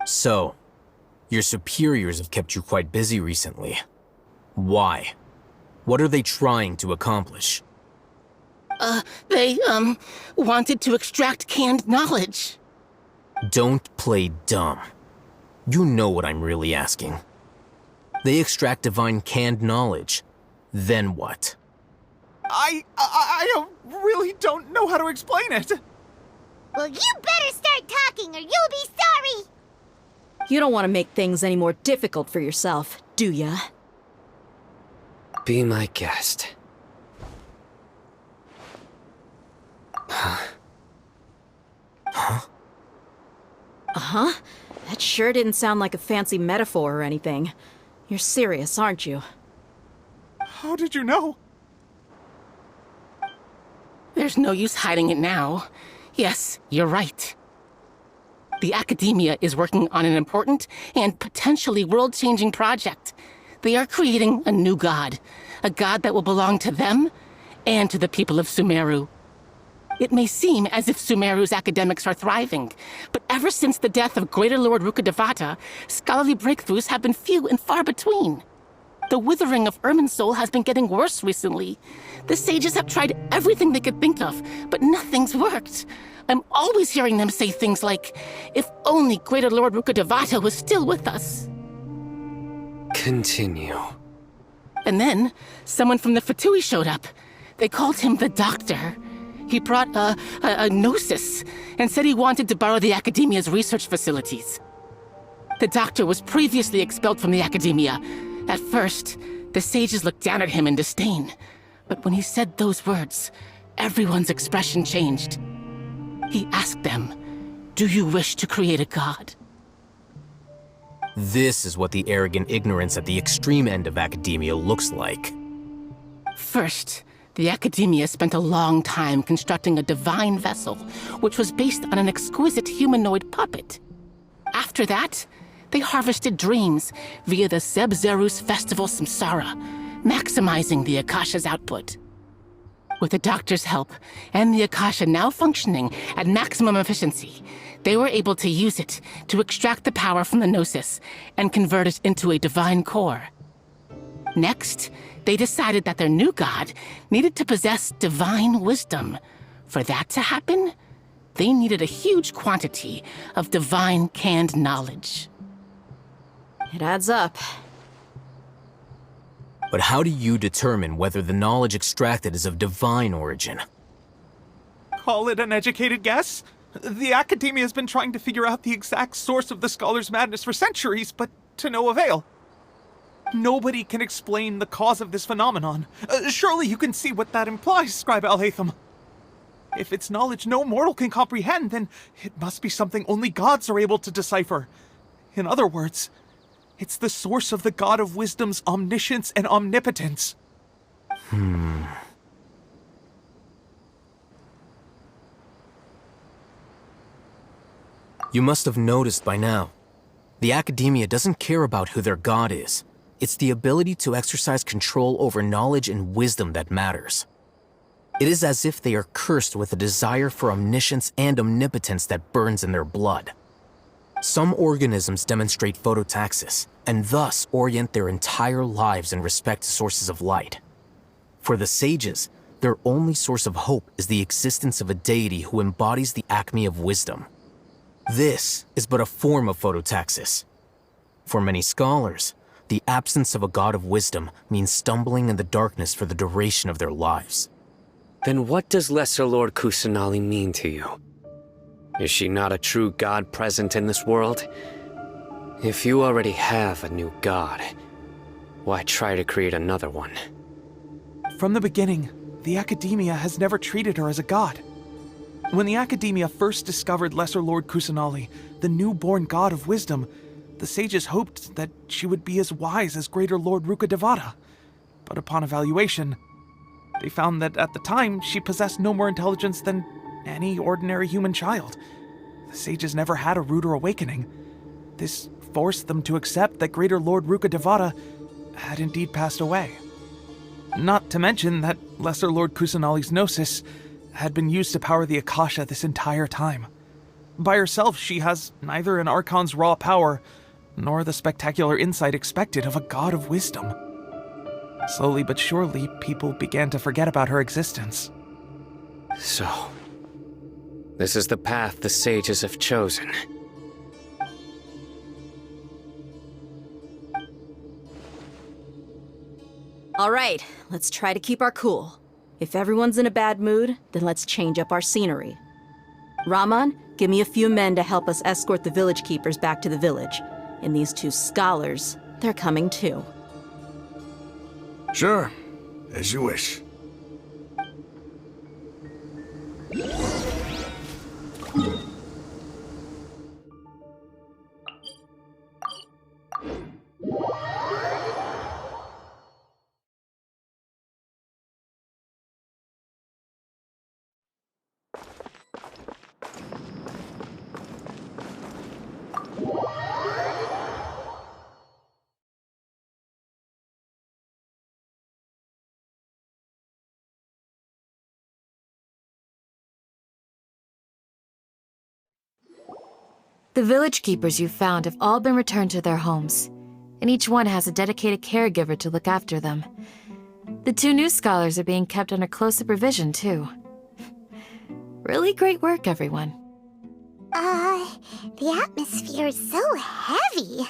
So, your superiors have kept you quite busy recently. Why? What are they trying to accomplish? They wanted to extract canned knowledge. Don't play dumb. You know what I'm really asking. They extract divine canned knowledge. Then what? I really don't know how to explain it. Well, you better start talking or you'll be sorry! You don't want to make things any more difficult for yourself, do ya? Be my guest. Huh? Uh-huh. That sure didn't sound like a fancy metaphor or anything. You're serious, aren't you? How did you know? There's no use hiding it now. Yes, you're right. The Academia is working on an important and potentially world-changing project. They are creating a new god. A god that will belong to them and to the people of Sumeru. It may seem as if Sumeru's academics are thriving, but ever since the death of Greater Lord Rukkhadevata, scholarly breakthroughs have been few and far between. The withering of Irminsul has been getting worse recently. The sages have tried everything they could think of, but nothing's worked. I'm always hearing them say things like, if only Greater Lord Rukkhadevata was still with us. Continue. And then, someone from the Fatui showed up. They called him the Doctor. He brought a gnosis and said he wanted to borrow the Academia's research facilities. The Doctor was previously expelled from the Academia. At first, the sages looked down at him in disdain. But when he said those words, everyone's expression changed. He asked them, "Do you wish to create a god?" This is what the arrogant ignorance at the extreme end of Academia looks like. First, the Academia spent a long time constructing a divine vessel, which was based on an exquisite humanoid puppet. After that, they harvested dreams via the Zeb-Zerus Festival Samsara, maximizing the Akasha's output. With the Doctor's help, and the Akasha now functioning at maximum efficiency, they were able to use it to extract the power from the Gnosis and convert it into a divine core. Next, they decided that their new god needed to possess divine wisdom. For that to happen, they needed a huge quantity of divine canned knowledge. It adds up. But how do you determine whether the knowledge extracted is of divine origin? Call it an educated guess? The Academia has been trying to figure out the exact source of the Scholar's madness for centuries, but to no avail. Nobody can explain the cause of this phenomenon. Surely you can see what that implies, Scribe Alhaitham. If it's knowledge no mortal can comprehend, then it must be something only gods are able to decipher. In other words, it's the source of the God of Wisdom's omniscience and omnipotence. You must have noticed by now. The Academia doesn't care about who their god is. It's the ability to exercise control over knowledge and wisdom that matters. It is as if they are cursed with a desire for omniscience and omnipotence that burns in their blood. Some organisms demonstrate phototaxis, and thus orient their entire lives in respect to sources of light. For the sages, their only source of hope is the existence of a deity who embodies the acme of wisdom. This is but a form of phototaxis. For many scholars, the absence of a god of wisdom means stumbling in the darkness for the duration of their lives. Then what does Lesser Lord Kusanali mean to you? Is she not a true god present in this world? If you already have a new god, why try to create another one? From the beginning, the Academia has never treated her as a god. When the Academia first discovered Lesser Lord Kusanali, the newborn god of wisdom, the sages hoped that she would be as wise as Greater Lord Rukkhadevata. But upon evaluation, they found that at the time she possessed no more intelligence than any ordinary human child. The sages never had a ruder awakening. This forced them to accept that Greater Lord Rukkhadevata had indeed passed away. Not to mention that Lesser Lord Kusanali's Gnosis had been used to power the Akasha this entire time. By herself, she has neither an Archon's raw power, nor the spectacular insight expected of a god of wisdom. Slowly but surely, people began to forget about her existence. So, this is the path the sages have chosen. All right, let's try to keep our cool. If everyone's in a bad mood, then let's change up our scenery. Rahman, give me a few men to help us escort the village keepers back to the village. And these 2 scholars, they're coming too. Sure, as you wish. The village keepers you found have all been returned to their homes, and each one has a dedicated caregiver to look after them. The 2 new scholars are being kept under close supervision, too. Really great work, everyone. The atmosphere is so heavy.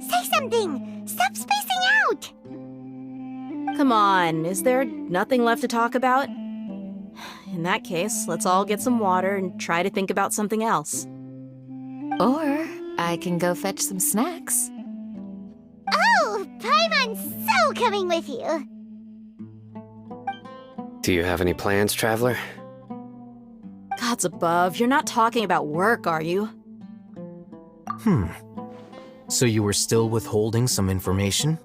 Say something! Stop spacing out! Come on, is there nothing left to talk about? In that case, let's all get some water and try to think about something else. Or I can go fetch some snacks. Oh, Paimon's so coming with you! Do you have any plans, Traveler? Gods above, you're not talking about work, are you? So you were still withholding some information?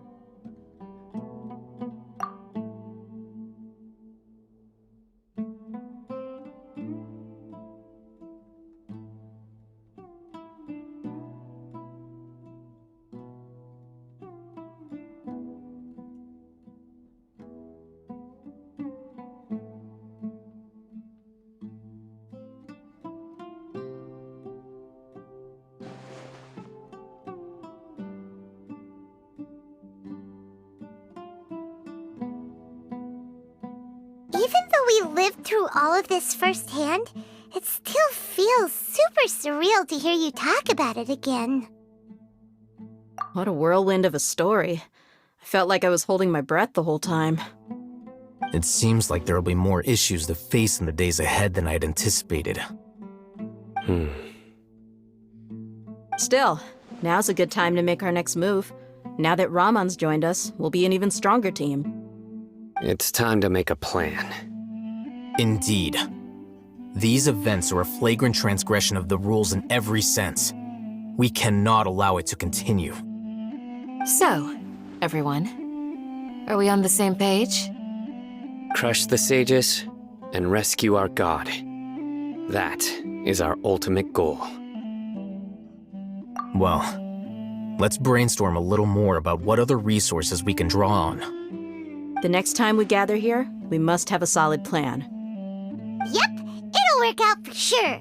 Even though we lived through all of this firsthand, it still feels super surreal to hear you talk about it again. What a whirlwind of a story. I felt like I was holding my breath the whole time. It seems like there'll be more issues to face in the days ahead than I'd anticipated. Still, now's a good time to make our next move. Now that Rahman's joined us, we'll be an even stronger team. It's time to make a plan. Indeed. These events are a flagrant transgression of the rules in every sense. We cannot allow it to continue. So, everyone, are we on the same page? Crush the sages and rescue our god. That is our ultimate goal. Well, let's brainstorm a little more about what other resources we can draw on. The next time we gather here, we must have a solid plan. Yep, it'll work out for sure.